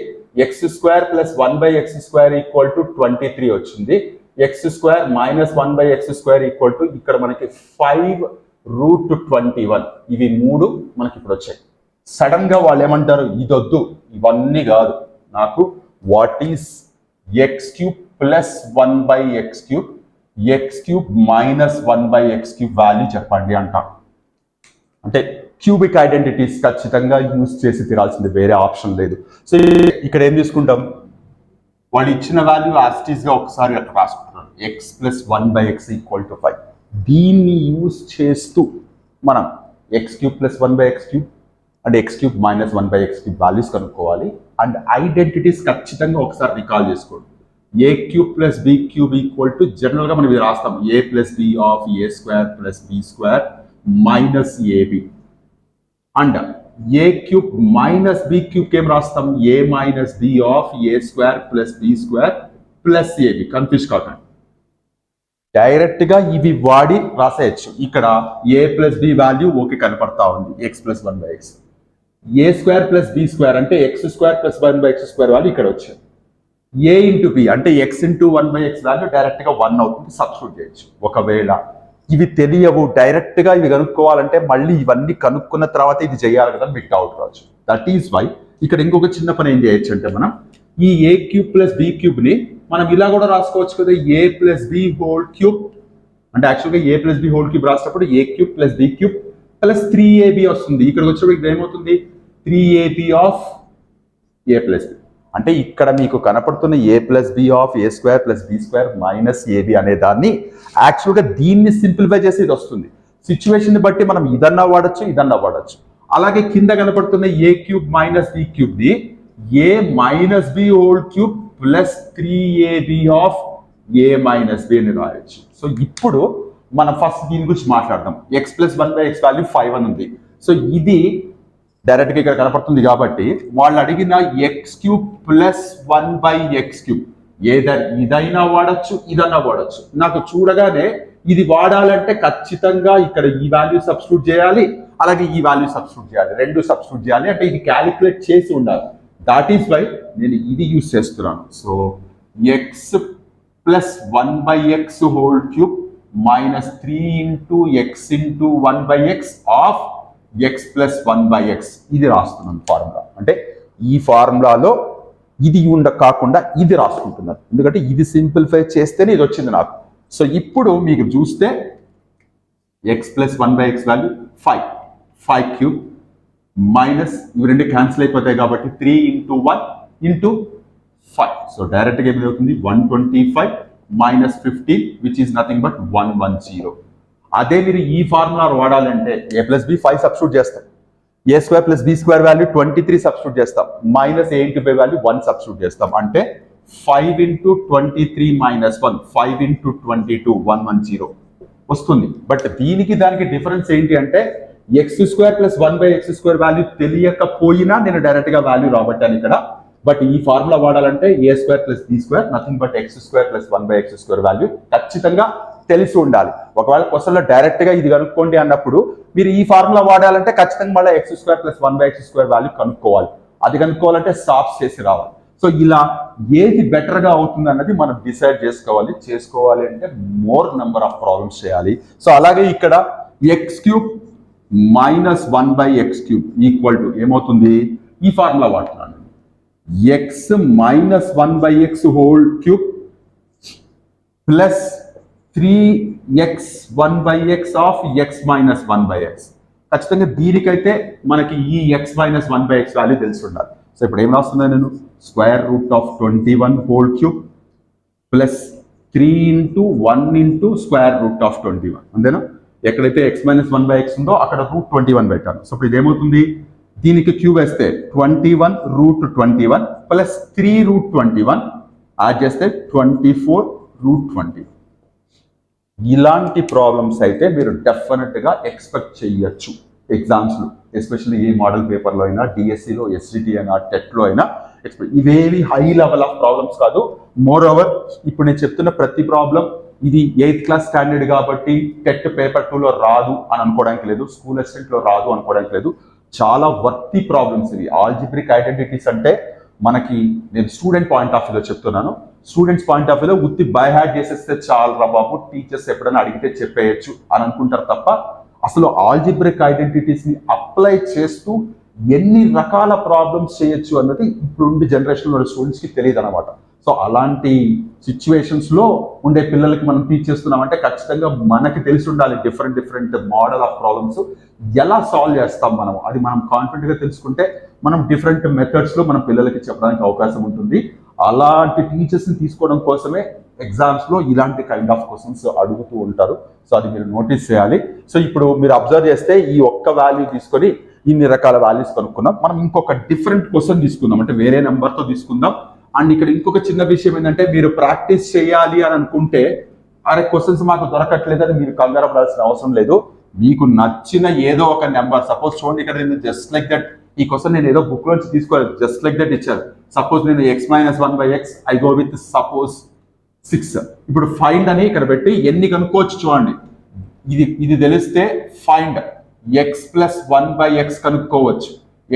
X square plus 1/x square equal to 23 వచ్చింది, X square minus 1/x square equal to ఇక్కడ మనకి 5√21. ఇవి 3 మనకి ఇప్పుడు వచ్చాయి. సడన్ గా వాళ్ళు ఏమంటారు, ఇదొద్దు, ఇవన్నీ కాదు, నాకు what is x³ plus 1/x³ X cube minus 1/x³ value చెప్పండి అంట. అంటే క్యూబిక్ ఐడెంటిటీస్ ఖచ్చితంగా యూజ్ చేసి తీరాల్సింది, వేరే ఆప్షన్ లేదు. సో ఇక్కడ ఏం తీసుకుంటాం, వాళ్ళు ఇచ్చిన వాల్యూ యాస్టీస్గా ఒకసారి అట్లా రాసుకుంటున్నాం, ఎక్స్ ప్లస్ 1/x = 5. దీన్ని యూజ్ చేస్తూ మనం x³ + 1/x³ and x³ - 1/x³ values కనుక్కోవాలి. అండ్ ఐడెంటిటీస్ ఖచ్చితంగా ఒకసారి రికాల్ చేసుకోండి. a³ + b³ జనరల్గా మనం ఇది రాస్తాం, a + b of a² + b² - ab. And a³ - b³ ఏం రాస్తాం, a - b of a² + b² + ab. Confuse కాకండి, డైరెక్ట్గా ఇవి వాడి రాసేయచ్చు. ఇక్కడ a + b వాల్యూ ఓకే కనపడతా ఉంది, x + 1/x. a² + b² అంటే x² + 1/x² వాల్యూ ఇక్కడ వచ్చింది. a × b అంటే x × 1/x వాల్యూ డైరెక్ట్గా 1 అవుతుంది, సబ్స్టిట్యూట్ చేయొచ్చు. ఒకవేళ ఇవి తెలియవు, డైరెక్ట్గా ఇవి కనుక్కోవాలంటే మళ్ళీ ఇవన్నీ కనుక్కున్న తర్వాత ఇది చేయాలి కదా, మీకు డౌట్ రావచ్చు. దట్ ఈస్ వై ఇక్కడ ఇంకొక చిన్న పని ఏం చేయొచ్చు అంటే, మనం ఈ a³ + b³ ని మనం ఇలా కూడా రాసుకోవచ్చు కదా, a + b³ అంటే యాక్చువల్గా a + b³ రాసినప్పుడు a³ + b³ + 3ab వస్తుంది. ఇక్కడికి వచ్చినప్పుడు ఇక్కడ ఏమవుతుంది, 3ab of a + b. అంటే ఇక్కడ మీకు కనపడుతున్న a + b of a² + b² - ab అనే దాన్ని యాక్చువల్గా దీన్ని సింప్లిఫై చేసి ఇది వస్తుంది. సిచ్యువేషన్ బట్టి మనం ఇదన్నా వాడచ్చు, ఇదన్నా వాడచ్చు. అలాగే కింద కనపడుతున్న a³ - b³ ని a - b³ + 3ab of a - b అని రాయొచ్చు. సో ఇప్పుడు మనం ఫస్ట్ దీని గురించి మాట్లాడదాం. x + 1/x వాల్యూ 5 అని ఉంది. సో ఇది డైరెక్ట్గా ఇక్కడ కనపడుతుంది కాబట్టి వాళ్ళు అడిగిన x³ + 1/x³ ఇదైనా వాడచ్చు, ఇదన్నా వాడచ్చు. నాకు చూడగానే ఇది వాడాలంటే ఖచ్చితంగా ఇక్కడ ఈ వాల్యూ సబ్స్టిట్యూట్ చేయాలి, అలాగే ఈ వాల్యూ సబ్స్టిట్యూట్ చేయాలి, రెండు సబ్స్టిట్యూట్ చేయాలి. అంటే ఇది క్యాలిక్యులేట్ చేసి ఉండాలి. దాట్ ఈస్ వై నేను ఇది యూజ్ చేస్తున్నాను. So x + 1/x³ - 3 × x × 1/x of x + 1/x ఇది రాస్తున్నాను ఫార్ములా. అంటే ఈ ఫార్ములాలో ఇది కాకుండా ఇది రాసుకుంటున్నారు, ఎందుకంటే ఇది సింప్లిఫై చేస్తేనే ఇది వచ్చింది నాకు. సో ఇప్పుడు మీకు చూస్తే x + 1/x వాల్యూ 5³ మైనస్ ఇవి రెండు క్యాన్సిల్ అయిపోతాయి కాబట్టి 3 × 1 × 5. సో డైరెక్ట్గా ఏమి అవుతుంది, 125 - 15 విచ్ ఈస్ నథింగ్ బట్ 110. అదే మీరు ఈ ఫార్ములా వాడాలంటే a + b 5 సబ్స్టిట్యూట్ చేస్తాం, a² + b² వాల్యూ 23 సబ్స్టిట్యూట్ చేస్తాం, -a × b వాల్యూ 1 సబ్స్టిట్యూట్ చేస్తాం. అంటే 5 × 23 - 1 5 × 22 110 వస్తుంది. బట్ దీనికి దానికి డిఫరెన్స్ ఏంటి అంటే, x² + 1/x² వాల్యూ తెలియకపోయినా నేను డైరెక్ట్గా వాల్యూ రాబట్టాను ఇక్కడ. బట్ ఈ ఫార్ములా వాడాలంటే a² + b² nothing but x² + 1/x² value ఖచ్చితంగా తెలిసి ఉండాలి. ఒకవేళ క్వశ్చన్లో డైరెక్ట్గా ఇది కనుక్కోండి అన్నప్పుడు మీరు ఈ ఫార్ములా వాడాలంటే ఖచ్చితంగా మళ్ళీ x² + 1/x² వాల్యూ కనుక్కోవాలి. అది కనుక్కోవాలంటే సాప్స్ చేసి రావాలి. సో ఇలా ఏది బెటర్గా అవుతుంది అన్నది మనం డిసైడ్ చేసుకోవాలి అంటే మోర్ నెంబర్ ఆఫ్ ప్రాబ్లమ్స్ చేయాలి. సో అలాగే ఇక్కడ x³ - 1/x³ ఏమవుతుంది, ఈ ఫార్ములా వాడుతున్నాను, x - 1/x³ + 3x 1/x of x - 1/x. ఖచ్చితంగా దీనికైతే మనకి ఈ x - 1/x వాల్యూ తెలిసి ఉండాలి. సో ఇప్పుడు ఏం రాస్తున్నా నేను, √21³ + 3 × 1 × √21 అంతేనా. ఎక్కడైతే x - 1/x ఉందో అక్కడ √21 పెట్టాను. సో ఇప్పుడు ఇదేమవుతుంది, దీనికి క్యూబ్ వేస్తే 21 √21 + 3 √21 యాడ్ చేస్తే 24 √20. ఇలాంటి ప్రాబ్లమ్స్ అయితే మీరు డెఫినెట్గా ఎక్స్పెక్ట్ చేయొచ్చు ఎగ్జామ్స్లో, ఎస్పెషల్లీ ఏ మోడల్ పేపర్లో అయినా, డిఎస్సిలో, ఎస్జిటి అయినా, టెట్లో అయినా. ఇవేవి హై లెవెల్ ఆఫ్ ప్రాబ్లమ్స్ కాదు. మోర్ ఓవర్ ఇప్పుడు నేను చెప్తున్న ప్రతి ప్రాబ్లం ఇది 8th క్లాస్ స్టాండర్డ్ కాబట్టి టెట్ పేపర్ 2లో రాదు అని అనుకోవడానికి లేదు, స్కూల్ అసిస్టెంట్లో రాదు అనుకోవడానికి లేదు. చాలా వర్తి ప్రాబ్లమ్స్ ఇవి. ఆల్జిబ్రిక్ ఐడెంటిటీస్ అంటే మనకి, నేను స్టూడెంట్ పాయింట్ ఆఫ్ వ్యూలో చెప్తున్నాను, స్టూడెంట్స్ పాయింట్ ఆఫ్ వ్యూలో ఉత్తి బై హ్యాడ్ చేసేస్తే చాలు రా బాబు, టీచర్స్ ఎప్పుడైనా అడిగితే చెప్పేయచ్చు అని అనుకుంటారు తప్ప అసలు ఆల్జిబ్రిక్ ఐడెంటిటీస్ని అప్లై చేస్తూ ఎన్ని రకాల ప్రాబ్లమ్స్ చేయొచ్చు అన్నది ఇప్పుడుండి జనరేషన్లో స్టూడెంట్స్కి తెలియదు అనమాట. సో అలాంటి సిచ్యువేషన్స్ లో ఉండే పిల్లలకి మనం టీచ్ చేస్తున్నాం అంటే ఖచ్చితంగా మనకి తెలిసి ఉండాలి డిఫరెంట్ మోడల్ ఆఫ్ ప్రాబ్లమ్స్ ఎలా సాల్వ్ చేస్తాం మనం, అది మనం కాన్ఫిడెంట్ గా తెలుసుకుంటే మనం డిఫరెంట్ మెథడ్స్ లో మన పిల్లలకి చెప్పడానికి అవకాశం ఉంటుంది. అలాంటి టీచర్స్ ని తీసుకోవడం కోసమే ఎగ్జామ్స్ లో ఇలాంటి కైండ్ ఆఫ్ క్వశ్చన్స్ అడుగుతూ ఉంటారు. సో అది మీరు నోటీస్ చేయాలి. సో ఇప్పుడు మీరు అబ్జర్వ్ చేస్తే ఈ ఒక్క వాల్యూ తీసుకొని ఇన్ని రకాల వాల్యూస్ కనుక్కున్నాం. మనం ఇంకొక డిఫరెంట్ క్వశ్చన్ తీసుకుందాం, అంటే వేరే నెంబర్తో తీసుకుందాం. అండ్ ఇక్కడ ఇంకొక చిన్న విషయం ఏంటంటే, మీరు ప్రాక్టీస్ చేయాలి అని అనుకుంటే అరే క్వశ్చన్స్ మాకు దొరకట్లేదని మీరు కంగారు పడాల్సిన అవసరం లేదు. మీకు నచ్చిన ఏదో ఒక నెంబర్, సపోజ్ చూడండి ఇక్కడ నేను జస్ట్ లైక్ దట్ ఈ క్వశ్చన్ నేను ఏదో బుక్ నుంచి తీసుకోలేదు, జస్ట్ లైక్ దట్ ఇచ్చారు. సపోజ్ నేను x-1/x I go with suppose 6. ఇప్పుడు ఫైండ్ అని ఇక్కడ పెట్టి ఎన్ని కనుక్కోవచ్చు చూడండి. ఇది తెలిస్తే ఫైండ్ x+1/x కనుక్కోవచ్చు,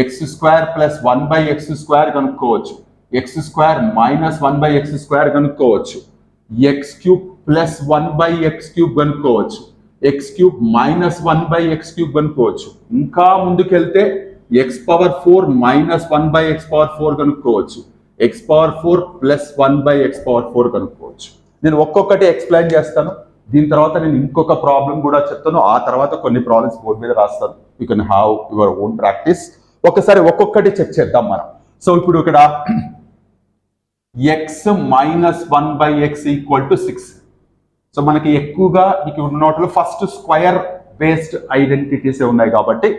x2+1/x² కనుక్కోవచ్చు, x2-1/x² కనుక్కోవచ్చు, x3+1/x³ కనుక్కోవచ్చు, x3-1/x³ కనుక్కోవచ్చు. ఇంకా ముందుకెళ్తే x⁴-1/x⁴ కనుక్కోవచ్చు, x⁴+1/x⁴ కనుక్కోవచ్చు. నేను ఒక్కొక్కటి ఎక్స్ప్లెయిన్ చేస్తాను. దీని తర్వాత నేను ఇంకొక ప్రాబ్లం కూడా చెప్తాను. ఆ తర్వాత కొన్ని ప్రాబ్లమ్స్ బోర్డు మీద రాస్తాను. You can have your own practice. ఒకసారి ఒక్కొక్కటి చెక్ చేద్దాం మనం. సో ఇప్పుడు ఇక్కడ x-1/x = 6. సో మనకి ఎక్కువగా మీకు ఉన్న నోట్లో ఫస్ట్ స్క్వేర్ బేస్డ్ ఐడెంటిటీస్ ఉన్నాయి కాబట్టి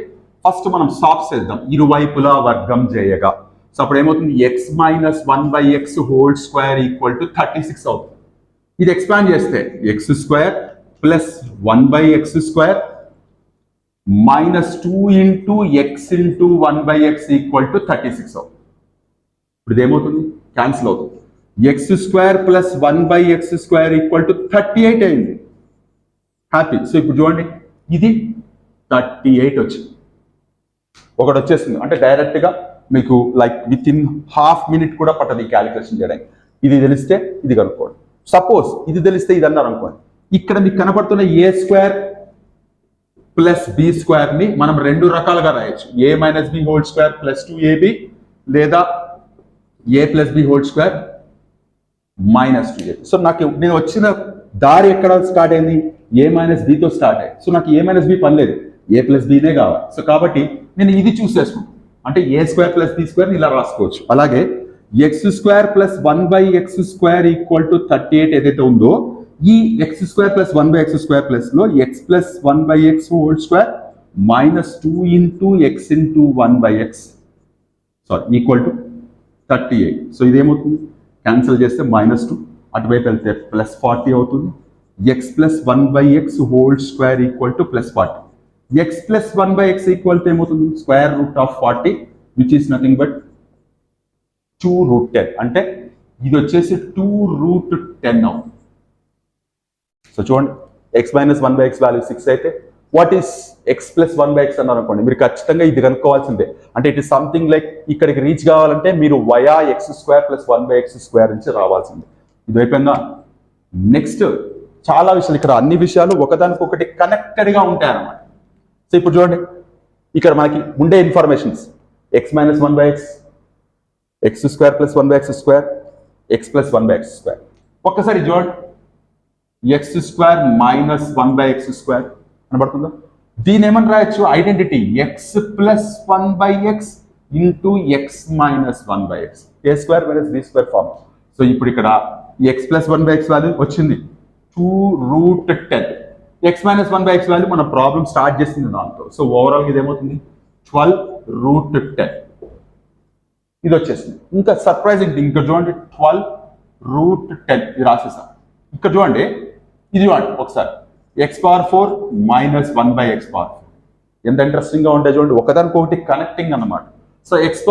ఫస్ట్ మనం సాల్వ్ చేద్దాం, ఇరువైపులా వర్గం చేయగా. సో అప్పుడు ఏమవుతుంది, x-1/x² = 36 అవుతుంది. ఇది ఎక్స్పాండ్ చేస్తే x² + 1/x² -2x 1/x = 36 అవుతుంది. ఇప్పుడు ఇదేమవుతుంది, క్యాన్సిల్ అవుతుంది. x² + 1/x² = 38 అయింది. హ్యాపీ. సో ఇప్పుడు చూడండి, ఇది 38 వచ్చింది. ఒకటి వచ్చేసింది అంటే డైరెక్ట్గా మీకు like with in half minute కూడా పట్టదు ఈ క్యాలిక్యులేషన్ చేయడానికి. ఇది తెలిస్తే ఇది కనుక్కోండి. సపోజ్ ఇది తెలిస్తే ఇది అన్నారు అనుకోండి, ఇక్కడ మీకు కనపడుతున్న a² + b² ని మనం రెండు రకాలుగా రాయొచ్చు, a - b² + 2ab లేదా a + b² -2ab. సో నాకు నేను వచ్చిన దారి ఎక్కడ స్టార్ట్ అయింది, a - bతో స్టార్ట్ అయ్యింది. సో నాకు a - b పని లేదు, a + bనే కావాలి. సో కాబట్టి నేను ఇది చూస్ చేసుకుంటాను, అంటే a² + b² ఇలా రాసుకోవచ్చు. అలాగే x² + 1/x² = 38 ఏదైతే ఉందో, ఈ x² + 1/x² ప్లస్ లో x + 1/x² -2x 1/x = 38. So ఇదేమవుతుంది, cancel చేస్తే -2, అటువైపు వెళ్తే +40 అవుతుంది. x + 1/x² = +40. x + 1/x ఏమవుతుంది, √40 విచ్ ఈస్ నథింగ్ బట్ 2√10. అంటే ఇది వచ్చేసి 2√10 అవుతుంది. సో చూడండి, x - 1/x వాల్యూ 6 అయితే వాట్ ఈస్ x + 1/x అన్నారు అనుకోండి, మీరు ఖచ్చితంగా ఇది కనుక్కోవాల్సిందే. అంటే ఇట్ ఈస్ సంథింగ్ లైక్ ఇక్కడికి రీచ్ కావాలంటే మీరు వయా x² + 1/x² నుంచి రావాల్సిందే. ఇది అయిపోయిందా. నెక్స్ట్ చాలా విషయాలు, ఇక్కడ అన్ని విషయాలు ఒకదానికొకటి కనెక్టెడ్గా ఉంటాయి అన్నమాట. సో ఇప్పుడు చూడండి, ఇక్కడ మనకి ఉండే informations x - 1/x, x² + 1/x², x + 1/x². ఒక్కసారి చూడండి, x² - 1/x² కనబడుతుందా. దీని ఏమని రాయొచ్చు, identity x + 1/x × x - 1/x, a² - b² form. So ఇప్పుడు ఇక్కడ x + 1/x వాల్యూ వచ్చింది 2√10. x - 1/x వాల్యూ మన ప్రాబ్లం స్టార్ట్ చేసింది దాంతో. సో ఓవరాల్ ఇది ఏమవుతుంది, 12√10 ఇది వచ్చేసింది. ఇంకా సర్ప్రైజింగ్ థింగ్, ఇక్కడ చూడండి 12√10 ఇది రాసేసాం. ఇక్కడ చూడండి, ఇది చూడండి ఒకసారి, x⁴ - 1/x⁴. ఎంత ఇంట్రెస్టింగ్ గా ఉంటాయి చూడండి, ఒకదానికొకటి కనెక్టింగ్ అన్నమాట. సో x⁴ -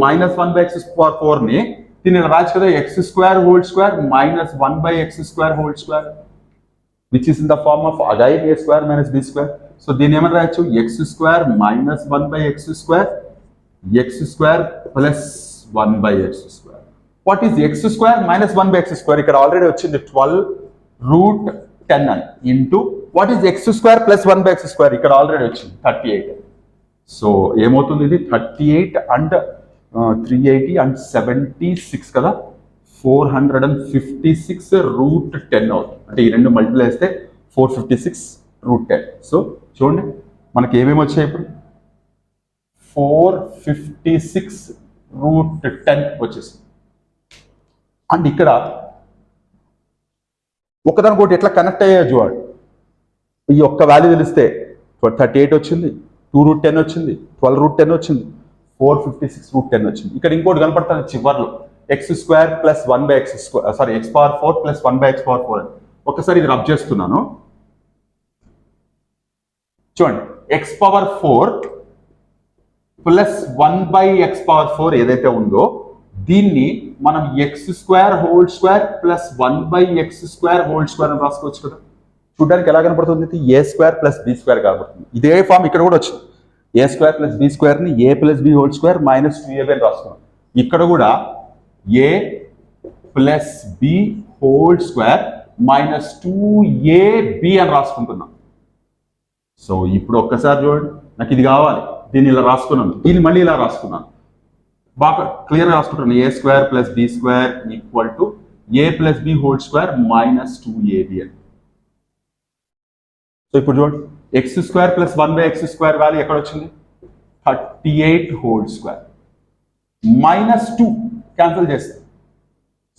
1/x⁴ ని దీన్ని రాసి కదా, x² - 1/x² which is in the form of again a² - b². So దీన్ని ఏమని రాయొచ్చు, x² - 1/x², x² + 1/x². What is x² - 1/x²? ఇక్కడ ఆల్రెడీ వచ్చింది 12√10 అని into what is x² + 1/x²? ఇక్కడ ఆల్రెడీ వచ్చింది 38. సో ఏమవుతుంది, ఇది 38 అండ్ 380 అండ్ 76 కదా, 456 రూట్ 10 అవుతుంది. అంటే ఈ రెండు మల్టిప్లై చేస్తే 456 రూట్ 10. సో చూడండి మనకి ఏమేమి వచ్చాయి ఇప్పుడు 456 రూట్ 10 వచ్చేసింది. అండ్ ఇక్కడ ఒకదానికోటి ఎట్లా కనెక్ట్ అయ్యాయో చూడండి. ఈ ఒక్క వాల్యూ తెలిస్తే 38 వచ్చింది, 2 రూట్ 10 వచ్చింది, 12 రూట్ 10 వచ్చింది, 456 రూట్ 10 వచ్చింది. ఇక్కడ ఇంకోటి కనపడుతుంది చివర్లో x² plus 1/x², sorry x⁴ plus 1/x⁴ అని. ఒకసారి ఇది రబ్ చేస్తున్నాను చూడండి. x⁴ ప్లస్ 1/x⁴ ఏదైతే ఉందో దీన్ని మనం x² ప్లస్ 1/x² అని రాసుకోవచ్చు కదా. చూడడానికి ఎలా కనపడుతుంది? a² ప్లస్ b² కనపడుతుంది. ఇదే ఫామ్ ఇక్కడ కూడా వచ్చింది. a² ప్లస్ b² ని a plus b² minus 2ab అని రాసుకున్నాం. ఇక్కడ కూడా a plus b² minus 2ab అని రాసుకుంటున్నాం. సో ఇప్పుడు ఒక్కసారి చూడండి, నాకు ఇది కావాలి, దీన్ని ఇలా రాసుకున్నాను, దీన్ని మళ్ళీ ఇలా రాసుకున్నాను. బాగా క్లియర్గా రాసుకుంటాను. a² plus b² equal to a plus b² minus 2ab అని. సో ఇప్పుడు చూడండి x² ప్లస్ 1/x² వాల్యూ ఎక్కడ వచ్చింది? 38² మైనస్ 2 క్యాన్సిల్ చేస్తాం.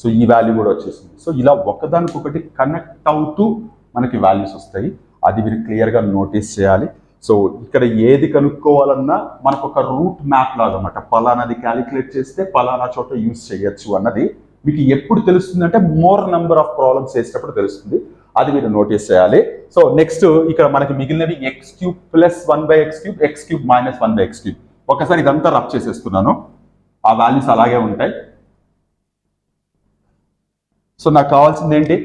సో ఈ వాల్యూ కూడా వచ్చేసింది. సో ఇలా ఒకదానికొకటి కనెక్ట్ అవుతూ మనకి వాల్యూస్ వస్తాయి. అది మీరు క్లియర్గా నోటీస్ చేయాలి. సో ఇక్కడ ఏది కనుక్కోవాలన్నా మనకు ఒక రూట్ మ్యాప్ లాగా అన్నమాట. పలానాది క్యాలిక్యులేట్ చేస్తే పలానా చోట యూజ్ చేయొచ్చు అన్నది మీకు ఎప్పుడు తెలుస్తుంది అంటే మోర్ నెంబర్ ఆఫ్ ప్రాబ్లమ్స్ చేసేటప్పుడు తెలుస్తుంది. అది మీరు నోటీస్ చేయాలి. సో నెక్స్ట్ ఇక్కడ మనకి మిగిలినవి x³ plus 1/x³, x³ minus 1/x³. ఒకసారి ఇదంతా రబ్ చేసేస్తున్నాను, ఆ వాల్యూస్ అలాగే ఉంటాయి. సో నాకు కావాల్సింది ఏంటి?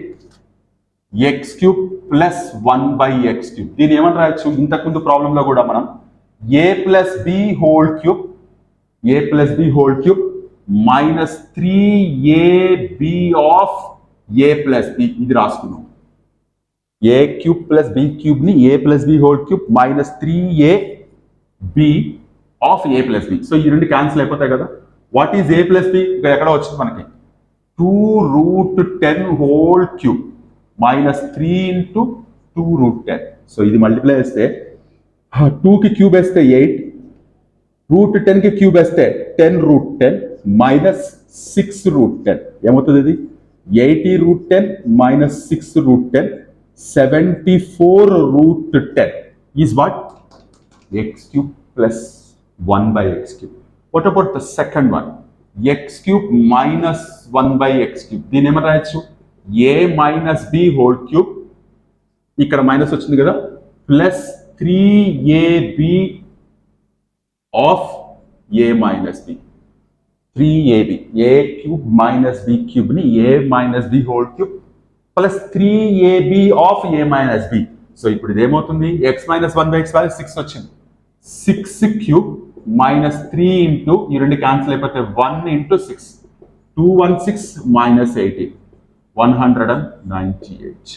x³ plus 1/x³. దీన్ని ఏమని రాయొచ్చు? ఇంతకుముందు ప్రాబ్లంలో కూడా మనం a plus b³ minus 3ab of a plus b ఇది రాసుకున్నాం. a³ ప్లస్ b³ ని a plus b³ minus 3ab of a plus b. So ఈ రెండు క్యాన్సిల్ అయిపోతాయి కదా. What is a plus b? ఇక్కడ ఎక్కడ వచ్చింది మనకి 2 root 10³ minus 3 into 2 root 10. So ఇది మల్టిప్లై చేస్తే 2కి క్యూబ్ వేస్తే 8, రూట్ 10కి క్యూబ్ వేస్తే 10 రూట్ 10 మైనస్ 6 రూట్ 10. ఏమవుతుంది ఇది? 80 root 10 minus 6 root 10, 74 root 10 is what? x³ plus 1/x³. What about the second one? x³ minus 1/x³. దీని ఏమని రాయొచ్చు? a మైనస్ b³ ఇక్కడ మైనస్ వచ్చింది కదా, plus 3ab of a minus b. 3ab a³ minus b³ ని a minus b³ plus 3ab of a minus b. So ఇప్పుడు ఇది ఏమవుతుంది? x మైనస్ 1/x వాల్యూ 6 వచ్చింది. 6³ మైనస్ 3 ఇంటూ ఈ రెండు క్యాన్సిల్ అయిపోతే 1 ఇంటూ 6, 216 మైనస్ 80, 198.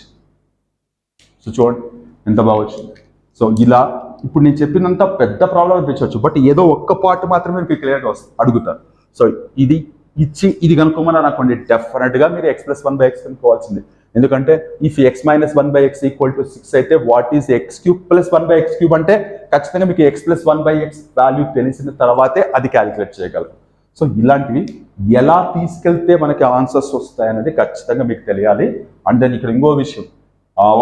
సో చూడండి ఎంత బాగా వచ్చింది. సో ఇలా ఇప్పుడు నేను చెప్పినంత పెద్ద ప్రాబ్లం అనిపించవచ్చు, బట్ ఏదో ఒక్క పార్ట్ మాత్రమే మీకు క్లియర్గా అడుగుతారు. సో ఇది ఇచ్చి ఇది కనుక్కోమని అనుకోండి, డెఫినెట్గా మీరు x ప్లస్ 1/x కనుక్కోవాల్సింది. ఎందుకంటే if x minus 1/x equal to 6 అయితే what is x³ plus 1/x³ అంటే ఖచ్చితంగా మీకు x ప్లస్ 1/x వాల్యూ తెలిసిన తర్వాతే అది క్యాలిక్యులేట్ చేయగలరు. సో ఇలాంటివి ఎలా తీసుకెళ్తే మనకి ఆన్సర్స్ వస్తాయనేది ఖచ్చితంగా మీకు తెలియాలి. అండ్ దెన్ ఇక్కడ ఇంకో విషయం,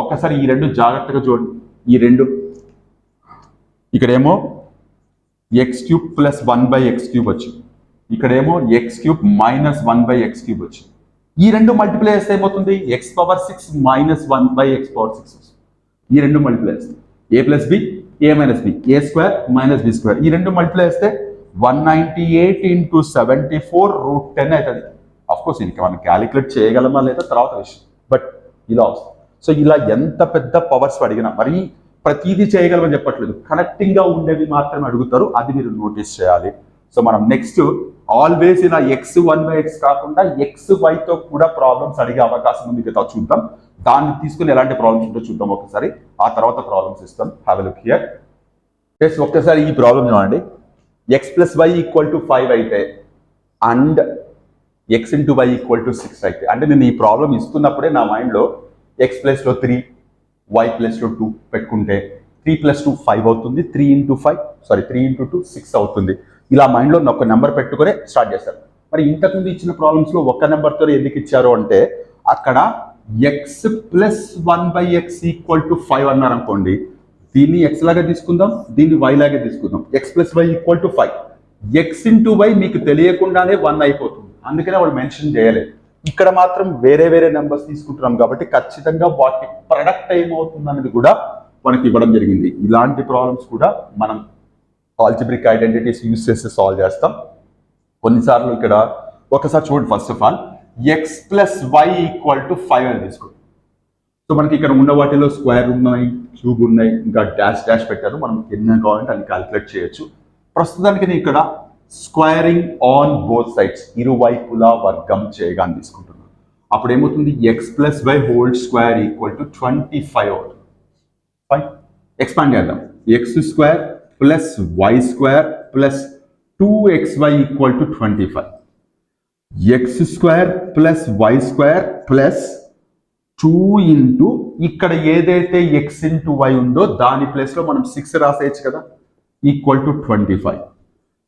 ఒక్కసారి ఈ రెండు జాగ్రత్తగా చూడండి. ఈ రెండు ఇక్కడేమో x³ ప్లస్ 1/x³ వచ్చింది, ఇక్కడేమో x³ మైనస్ 1/x³ వచ్చింది. ఈ రెండు మల్టిప్లై చేస్తే ఏమవుతుంది? x⁴ minus 1/x⁴. ఈ రెండు మల్టిప్లై చేస్తే a plus b, a minus b, a² minus b². ఈ రెండు మల్టిప్లై చేస్తే 198 ఇంటూ 74 రూట్ 10 అవుతుంది. అఫ్కోర్స్ ఇది మనం క్యాలిక్యులేట్ చేయగలమా లేదా తర్వాత విషయం, బట్ ఇలా వస్తుంది. సో ఇలా ఎంత పెద్ద పవర్స్ అడిగినా మరి ప్రతిదీ చేయగలమని చెప్పట్లేదు, కనెక్టింగ్గా ఉండేవి మాత్రమే అడుగుతారు. అది మీరు నోటీస్ చేయాలి. సో మనం నెక్స్ట్ ఆల్వేస్ ఇలా x1/x కాకుండా xyతో కూడా ప్రాబ్లమ్స్ అడిగే అవకాశం ఉంది కదా, చూద్దాం. దాన్ని తీసుకుని ఎలాంటి ప్రాబ్లమ్స్ ఉంటో చూద్దాం ఒకసారి, ఆ తర్వాత ప్రాబ్లమ్స్ ఇస్తాం. Have a look here. ఒక్కసారి ఈ ప్రాబ్లం చూడండి. x plus y equal to 5 అయితే and x into y equal to 6 అయితే అంటే నేను ఈ ప్రాబ్లం ఇస్తున్నప్పుడే నా మైండ్లో ఎక్స్ ప్లస్లో 3 వై ప్లస్లో 2 పెట్టుకుంటే 3 + 2 5 అవుతుంది, 3 × 2 6 అవుతుంది. ఇలా మైండ్లో ఒక నెంబర్ పెట్టుకునే స్టార్ట్ చేశారు. మరి ఇంతకుముందు ఇచ్చిన ప్రాబ్లమ్స్లో ఒక్క నెంబర్తో ఎందుకు ఇచ్చారు అంటే అక్కడ ఎక్స్ ప్లస్ 1/x = 5 అన్నారు అనుకోండి, దీన్ని ఎక్స్ లాగా తీసుకుందాం, దీన్ని వై లాగా తీసుకుందాం. X plus y equal to 5. X into y మీకు తెలియకుండానే 1 అయిపోతుంది, అందుకనే వాళ్ళు మెన్షన్ చేయలేదు. ఇక్కడ మాత్రం వేరే వేరే నెంబర్స్ తీసుకుంటున్నాం కాబట్టి ఖచ్చితంగా వాటి ప్రొడక్ట్ ఏమవుతుంది అనేది కూడా మనకి ఇవ్వడం జరిగింది. ఇలాంటి ప్రాబ్లమ్స్ కూడా మనం ఆల్జిబ్రిక్ ఐడెంటిటీస్ యూజ్ చేసి సాల్వ్ చేస్తాం. కొన్నిసార్లు ఇక్కడ ఒకసారి చూడండి, first of all x plus y equal to 5 అని తీసుకోండి. సో మనకి ఇక్కడ ఉన్న వాటిలో స్క్వేర్ ఉన్నాయి, క్యూబ్ ఉన్నాయి, ఇంకా డాష్ డాష్ పెట్టారు. మనం ఎన్ని కావాలంటే అన్ని క్యాలిక్యులేట్ చేయొచ్చు. ప్రస్తుతానికి నేను ఇక్కడ స్క్వేరింగ్ ఆన్ బోత్ సైడ్స్, ఇరువైపులా వర్గం చేయగా అని తీసుకుంటున్నాను. అప్పుడు ఏమవుతుంది, x plus y whole square equal to 25 అవుతుంది. ఫైన్, ఎక్స్పాండ్ చేద్దాం. X square plus y square plus 2xy equal to 25. X square plus y square plus 2 into ఇక్కడ ఏదైతే ఎక్స్ ఇంటూ వై ఉందో దాని ప్లేస్లో మనం 6 రాసేయచ్చు కదా, equal to 25.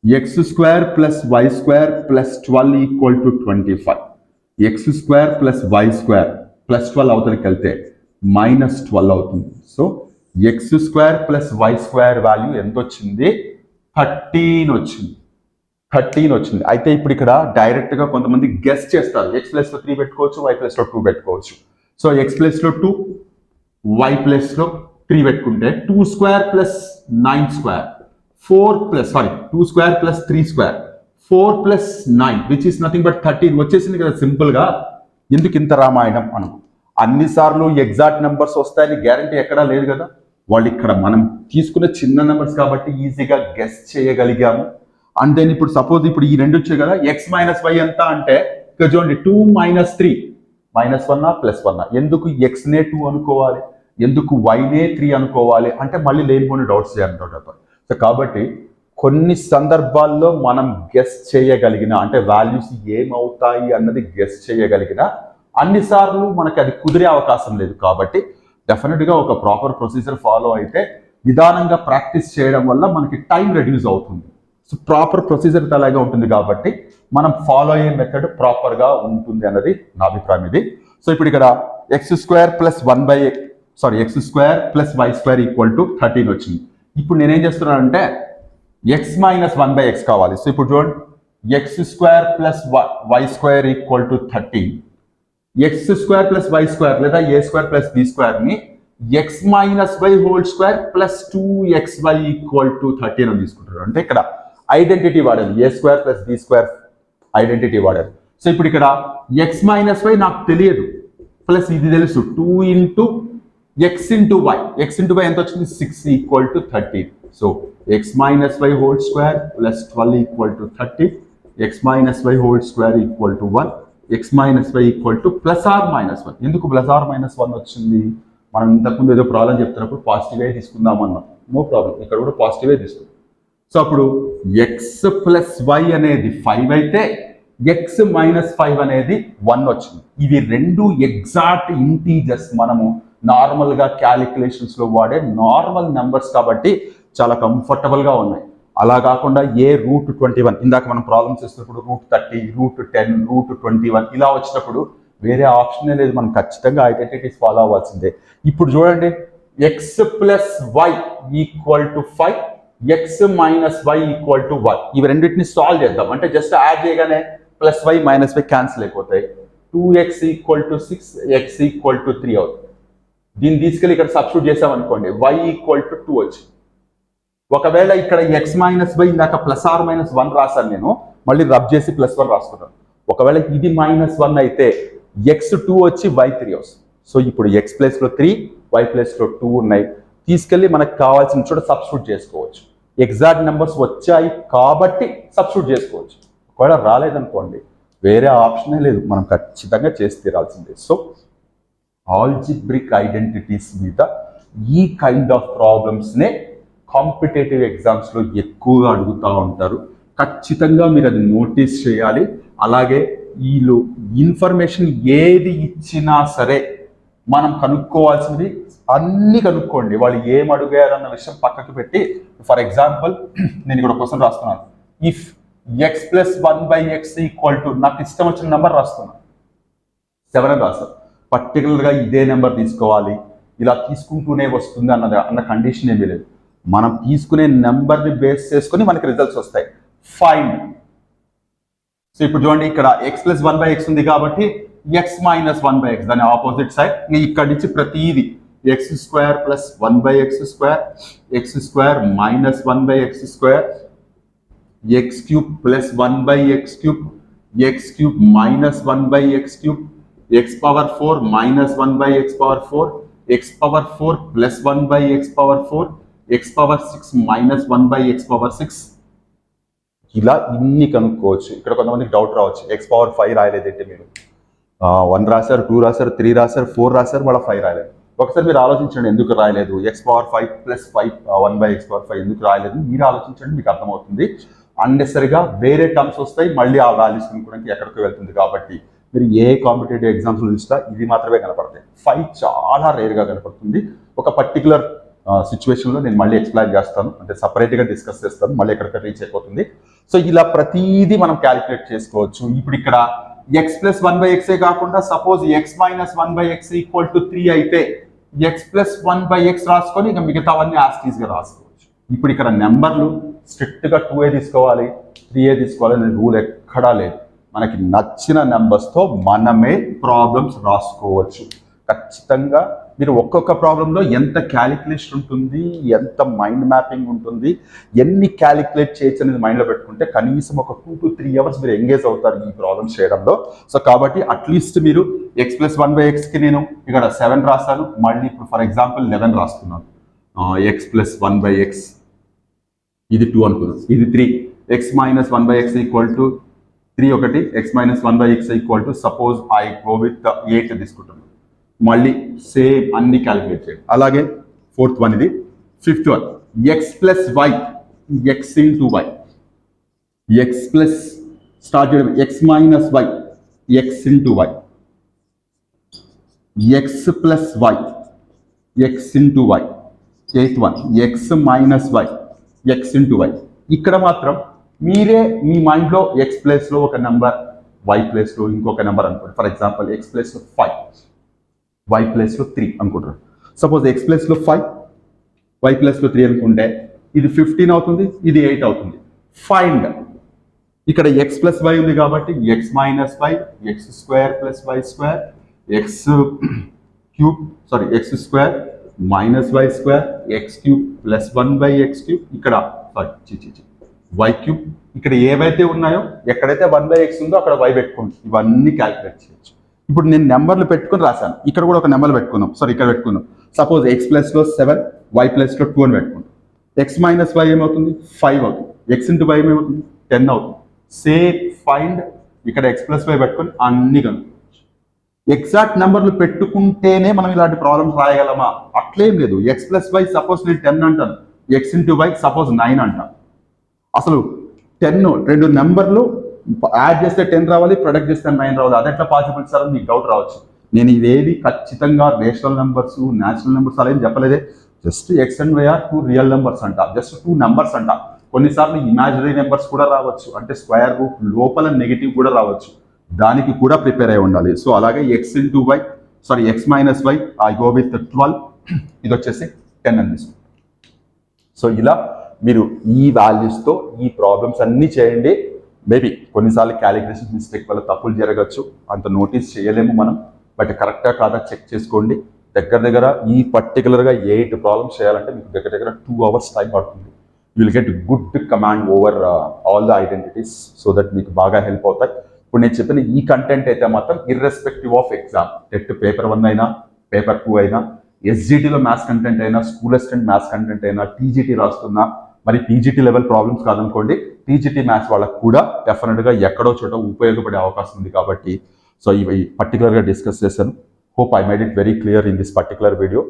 X square plus y square plus 12 equal to 25. X square plus y square plus 12 అవతలికి వెళ్తే -12 అవుతుంది. So x square plus y square value ఎంత వచ్చింది, 13 వచ్చింది. 13 వచ్చింది. అయితే ఇప్పుడు ఇక్కడ డైరెక్ట్గా కొంతమంది గెస్ చేస్తారు, ఎక్స్ ప్లస్లో 3 పెట్టుకోవచ్చు, వై ప్లస్లో 2 పెట్టుకోవచ్చు. సో ఎక్స్ ప్లస్లో 2, వై ప్లస్లో 3 పెట్టుకుంటే 2 square plus 9 square 2 square plus 3 square 4 plus 9 which is nothing but 13 వచ్చేసింది కదా సింపుల్గా. ఎందుకు ఇంత రామాయణం అనుకో, అన్నిసార్లు ఎగ్జాక్ట్ నెంబర్స్ వస్తాయని గ్యారంటీ ఎక్కడా లేదు కదా. వాళ్ళు ఇక్కడ మనం తీసుకున్న చిన్న నెంబర్స్ కాబట్టి ఈజీగా గెస్ చేయగలిగాము. అండ్ దెన్ ఇప్పుడు సపోజ్ ఇప్పుడు ఈ రెండు వచ్చాయి కదా, ఎక్స్ మైనస్ వై ఎంత అంటే ఇక్కడ చూడండి 2 - 3 -1 +1. ఎందుకు ఎక్స్నే 2 అనుకోవాలి, ఎందుకు వైనే 3 అనుకోవాలి అంటే మళ్ళీ లేనిపోని డౌట్స్ చేయాలంటారు. సో కాబట్టి కొన్ని సందర్భాల్లో మనం గెస్ చేయగలిగిన అంటే వాల్యూస్ ఏమవుతాయి అన్నది గెస్ చేయగలిగిన అన్నిసార్లు మనకి అది కుదిరే అవకాశం లేదు. కాబట్టి డెఫినెట్గా ఒక ప్రాపర్ ప్రొసీజర్ ఫాలో అయితే నిదానంగా ప్రాక్టీస్ చేయడం వల్ల మనకి టైం రెడ్యూస్ అవుతుంది. సో ప్రాపర్ ప్రొసీజర్ అలాగే ఉంటుంది కాబట్టి మనం ఫాలో అయ్యే మెథడ్ ప్రాపర్గా ఉంటుంది అన్నది నా అభిప్రాయం ఇది. సో ఇప్పుడు ఇక్కడ x square plus y square equal to 13 వచ్చింది. ఇప్పుడు నేనేం చేస్తున్నానంటే ఎక్స్ మైనస్ 1/x కావాలి. సో ఇప్పుడు చూడండి, x square plus y square equal to 13. X square plus y square లేదా ఏ స్క్వేర్ ప్లస్ బి స్క్వేర్ని x minus y whole square plus 2xy equal to 13 అని తీసుకుంటారు. అంటే ఇక్కడ ఐడెంటిటీ వాడారు, A square plus B square identity వాడారు. సో ఇప్పుడు ఇక్కడ ఎక్స్ మైనస్ వై నాకు తెలియదు, ప్లస్ ఇది తెలుసు 2 into x into y. X into y ఎంత వచ్చింది, 6 equal to 13. So x minus y whole square plus 12 equal to 30. X minus y whole square equal to 1. X minus y equal to +r-1. ఎందుకు +r-1 వచ్చింది, మనం ఇంతకుముందు ఏదో ప్రాబ్లం చెప్తున్నప్పుడు పాజిటివే తీసుకుందాం అన్నాం. నో ప్రాబ్లం, ఇక్కడ కూడా పాజిటివే తీసుకుందాం. సో అప్పుడు ఎక్స్ ప్లస్ వై అనేది 5 అయితే ఎక్స్ మైనస్ 5 అనేది 1 వచ్చింది. ఇవి రెండు ఎగ్జాక్ట్ ఇంటీజర్స్, మనము నార్మల్గా క్యాలిక్యులేషన్స్లో వాడే నార్మల్ నెంబర్స్ కాబట్టి చాలా కంఫర్టబుల్గా ఉన్నాయి. అలా కాకుండా ఏ √21 ఇందాక మనం ప్రాబ్లమ్స్ చేసినప్పుడు √30, √10, √21 ఇలా వచ్చినప్పుడు వేరే ఆప్షనే లేదు, మనం ఖచ్చితంగా ఐడెంటిటీస్ ఫాలో అవ్వాల్సిందే. ఇప్పుడు చూడండి, x plus y equal to 5, x minus y equal to 1. ఇవి రెండింటిని సాల్వ్ చేద్దాం. అంటే జస్ట్ యాడ్ చేయగానే plus y minus y cancel అయిపోతాయి. 2x equal to 6, x equal to 3 అవుతుంది. దీన్ని తీసుకెళ్ళి ఇక్కడ సబ్స్టిట్యూట్ చేసామనుకోండి, y ఈక్వల్ టు 2 వచ్చింది. ఒకవేళ ఇక్కడ ఎక్స్ మైనస్ వై ఇందాక +r-1 రాశాను, నేను మళ్ళీ రబ్ చేసి +1 రాసుకున్నాను. ఒకవేళ ఇది -1 అయితే ఎక్స్ 2 వచ్చి y 3 వస్తుంది. సో ఇప్పుడు ఎక్స్ ప్లేస్లో 3, y ప్లేస్లో 2 ఉన్నాయి. తీసుకెళ్ళి మనకు కావాల్సిన చోట సబ్స్టిట్యూట్ చేసుకోవచ్చు. ఎగ్జాక్ట్ నెంబర్స్ వచ్చాయి కాబట్టి సబ్స్టిట్యూట్ చేసుకోవచ్చు. ఒకవేళ రాలేదనుకోండి, వేరే ఆప్షనే లేదు, మనం ఖచ్చితంగా చేసి తీరాల్సిందే. సో ఆల్జిబ్రిక్ ఐడెంటిటీస్ మీద ఈ కైండ్ ఆఫ్ ప్రాబ్లమ్స్నే కాంపిటేటివ్ ఎగ్జామ్స్లో ఎక్కువగా అడుగుతూ ఉంటారు. ఖచ్చితంగా మీరు అది నోటీస్ చేయాలి. అలాగే వీళ్ళు ఇన్ఫర్మేషన్ ఏది ఇచ్చినా సరే మనం కనుక్కోవాల్సింది అన్ని కనుక్కోండి. వాళ్ళు ఏం అడిగారన్న విషయం పక్కకు పెట్టి, ఫర్ ఎగ్జాంపుల్ నేను ఇక్కడ క్వశ్చన్ రాస్తున్నాను. If X plus 1/x equal to, నాకు ఇష్టం వచ్చిన నెంబర్ రాస్తున్నాను, 7 అని రాస్తాను. పర్టికులర్గా ఇదే నెంబర్ తీసుకోవాలి, ఇలా తీసుకుంటూనే వస్తుంది అన్న కండిషన్ ఏమీ లేదు. మనం తీసుకునే నెంబర్ని బేస్ చేసుకుని మనకి రిజల్ట్స్ వస్తాయి. ఫైండ్. సో ఇప్పుడు చూడండి, ఇక్కడ ఎక్స్ ప్లస్ 1/x ఉంది కాబట్టి ఎక్స్ మైనస్ 1/x, దాని ఆపోజిట్ సైడ్. ఇక్కడి నుంచి ప్రతిదీ X square plus 1/x², X square minus 1/x², X cube plus 1/x³, X cube minus 1/x³, x power 4 minus 1/x⁴, x power 4 plus 1/x⁴, x power 6 minus 1/x⁴. ఇలా ఇన్ని కనుక్కోవచ్చు. ఇక్కడ కొంతమందికి డౌట్ రావచ్చు, ఎక్స్ పవర్ 5 రాయలేదంటే మీరు 1 రాశారు, 2 రాశారు, 3 రాశారు, 4 రాశారు, మళ్ళీ 5 రాయలేదు. ఒకసారి మీరు ఆలోచించండి, ఎందుకు రాయలేదు, ఎక్స్ పవర్ 5 ప్లస్ 5 1/x⁴ ఎందుకు రాయలేదు మీరు ఆలోచించండి, మీకు అర్థమవుతుంది. అన్నెసరిగా వేరే టర్మ్స్ వస్తాయి, మళ్ళీ ఆ వాల్యూస్ కనుక్కోవడానికి ఎక్కడికి వెళ్తుంది. కాబట్టి మీరు ఏ కాంపిటేటివ్ ఎగ్జామ్స్ చూసినా ఇది మాత్రమే కనపడతాయి. 5 చాలా రేర్గా కనపడుతుంది. ఒక పర్టికులర్ సిచ్యువేషన్లో నేను మళ్ళీ ఎక్స్ప్లెయిన్ చేస్తాను, అంటే సపరేట్గా డిస్కస్ చేస్తాను, మళ్ళీ ఎక్కడికి రీచ్ అయిపోతుంది. సో ఇలా ప్రతిదీ మనం క్యాలిక్యులేట్ చేసుకోవచ్చు. ఇప్పుడు ఇక్కడ ఎక్స్ ప్లస్ 1/x కాకుండా suppose X minus 1/x equal to 3 అయితే ఎక్స్ ప్లస్ 1/x రాసుకొని ఇక మిగతావన్నీ యాస్టీస్గా రాసుకోవచ్చు. ఇప్పుడు ఇక్కడ నెంబర్లు స్ట్రిక్ట్గా 2a తీసుకోవాలి, 3a తీసుకోవాలి అనే రూల్ ఎక్కడా లేదు. మనకి నచ్చిన నెంబర్స్తో మనమే ప్రాబ్లమ్స్ రాసుకోవచ్చు. ఖచ్చితంగా మీరు ఒక్కొక్క ప్రాబ్లంలో ఎంత క్యాలిక్యులేషన్ ఉంటుంది, ఎంత మైండ్ మ్యాపింగ్ ఉంటుంది, ఎన్ని క్యాలిక్యులేట్ చేయొచ్చు అనేది మైండ్లో పెట్టుకుంటే కనీసం ఒక 2 to 3 అవర్స్ మీరు ఎంగేజ్ అవుతారు ఈ ప్రాబ్లమ్స్ చేయడంలో. సో కాబట్టి అట్లీస్ట్ మీరు ఎక్స్ ప్లస్ 1/xకి నేను ఇక్కడ 7 రాస్తాను, మళ్ళీ ఇప్పుడు ఫర్ ఎగ్జాంపుల్ 11 రాస్తున్నాను. ఎక్స్ ప్లస్ 1/x ఇది 2 అనుకుందాం, ఇది 3. X minus 1/x equal to 3 ఒకటి, X minus 1/x equal to suppose I go with 8 తీసుకుంటున్నాను. మళ్ళీ సేమ్ అన్ని క్యాలిక్యులేట్ చేయండి. అలాగే 4th వన్ ఇది. 5th one x plus y, x into y, x plus start చేయడం x minus y, x into y, x plus y, x into y. 8th one x minus y, x into y. ఇక్కడ మాత్రం మీరే మీ మైండ్లో ఎక్స్ ప్లేస్లో ఒక నెంబర్, వై ప్లేస్లో ఇంకొక నెంబర్ అనుకోండి. ఫర్ ఎగ్జాంపుల్ ఎక్స్ ప్లేస్లో 5, వై ప్లేస్లో 3 అనుకుంటారు. సపోజ్ ఎక్స్ ప్లేస్లో 5, వై ప్లేస్లో 3 అనుకుంటే ఇది 15 అవుతుంది, ఇది 8 అవుతుంది. ఫైండ్. ఇక్కడ ఎక్స్ ప్లస్ వై ఉంది కాబట్టి x minus y, x square plus y square, x cube x square minus y square, x cube plus 1/x³ ఇక్కడ వై క్యూబ్. ఇక్కడ ఏవైతే ఉన్నాయో ఎక్కడైతే 1/x ఉందో అక్కడ వై పెట్టుకోండి. ఇవన్నీ క్యాలిక్యులేట్ చేయొచ్చు. ఇప్పుడు నేను నెంబర్లు పెట్టుకుని రాశాను, ఇక్కడ కూడా ఒక నెంబర్లు పెట్టుకుందాం. ఇక్కడ పెట్టుకుందాం. సపోజ్ ఎక్స్ ప్లస్లో 7, వై ప్లస్లో 2 అని పెట్టుకుందాం. ఎక్స్ మైనస్ వై ఏమవుతుంది, 5 అవుతుంది. ఎక్స్ ఇంటూ వై ఏమవుతుంది, 10 అవుతుంది. Same find. ఇక్కడ ఎక్స్ ప్లస్ వై పెట్టుకొని అన్ని కనుక్కోవచ్చు. ఎగ్జాక్ట్ నెంబర్లు పెట్టుకుంటేనే మనం ఇలాంటి ప్రాబ్లమ్స్ రాయగలమా? అట్లేం లేదు. ఎక్స్ ప్లస్ వై సపోజ్ నేను 10 అంటాను, ఎక్స్ ఇంటూ వై సపోజ్ 9 అంటాను. అసలు 10 రెండు నెంబర్లు యాడ్ చేస్తే 10 రావాలి, ప్రొడక్ట్ చేస్తే 9 రావాలి. అది ఎట్లా పాసిబుల్ సార్ అని మీకు డౌట్ రావచ్చు. నేను ఇవేవి ఖచ్చితంగా రేషనల్ నెంబర్స్, న్యాచురల్ నెంబర్స్ అలా ఏం చెప్పలేదే. Just x and y are 2 real numbers అంట, జస్ట్ 2 నెంబర్స్ అంట. కొన్నిసార్లు ఇమాజినరీ నెంబర్స్ కూడా రావచ్చు, అంటే స్క్వేర్ రూట్ లోపల నెగిటివ్ కూడా రావచ్చు. దానికి కూడా ప్రిపేర్ అయి ఉండాలి. సో అలాగే x into y x minus y I go with 12, ఇది వచ్చేసి 10 అని తీసుకుంటాం. సో ఇలా మీరు ఈ వాల్యూస్తో ఈ ప్రాబ్లమ్స్ అన్నీ చేయండి. మేబీ కొన్నిసార్లు క్యాలిక్యులేషన్ మిస్టేక్ వల్ల తప్పులు జరగచ్చు, అంత నోటీస్ చేయలేము మనం. బట్ కరెక్టా కాదా చెక్ చేసుకోండి. దగ్గర ఈ పర్టికులర్గా 8 ప్రాబ్లమ్స్ చేయాలంటే మీకు దగ్గర 2 hours టైం పడుతుంది. You will get good command over all the identities, so that మీకు బాగా హెల్ప్ అవుతాయి. ఇప్పుడు నేను చెప్పిన ఈ కంటెంట్ అయితే మాత్రం irrespective of exam, TET paper 1 అయినా పేపర్ 2 అయినా, ఎస్జిటిలో మ్యాథ్స్ కంటెంట్ అయినా, స్కూల్ అసిస్టెంట్ మ్యాథ్స్ కంటెంట్ అయినా, టీజీటీ రాస్తున్నా, మరి పీజీటీ లెవెల్ ప్రాబ్లమ్స్ కాదనుకోండి, టీజీటీ మ్యాథ్స్ వాళ్ళకు కూడా డెఫినెట్గా ఎక్కడో చోట ఉపయోగపడే అవకాశం ఉంది. కాబట్టి సో ఇవి పర్టికులర్గా డిస్కస్ చేశాను. Hope I made it very clear in this particular video.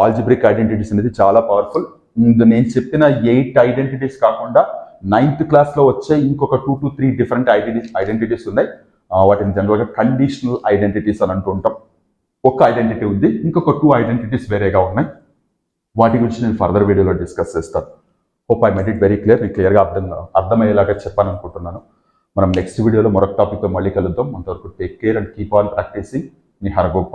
Algebraic identities అనేది చాలా పవర్ఫుల్. నేను చెప్పిన 8 ఐడెంటిటీస్ కాకుండా 9th క్లాస్లో వచ్చే ఇంకొక 2 to 3 డిఫరెంట్ ఐడెంటిటీస్ ఉన్నాయి. వాటిని జనరల్గా కండిషనల్ ఐడెంటిటీస్ అని అంటూ ఉంటాం. ఒక ఐడెంటిటీ ఉంది, ఇంకొక 2 ఐడెంటిటీస్ వేరేగా ఉన్నాయి. వాటి గురించి నేను ఫర్దర్ వీడియోలో డిస్కస్ చేస్తాను. Hope I made it very clear. మీకు క్లియర్గా అర్థమయ్యేలాగా చెప్పాను అనుకుంటున్నాను. మనం నెక్స్ట్ వీడియోలో మరొక టాపిక్తో మళ్ళీ కలుద్దాం. అంతవరకు take care and keep on practising. మీ హరగోపాల్.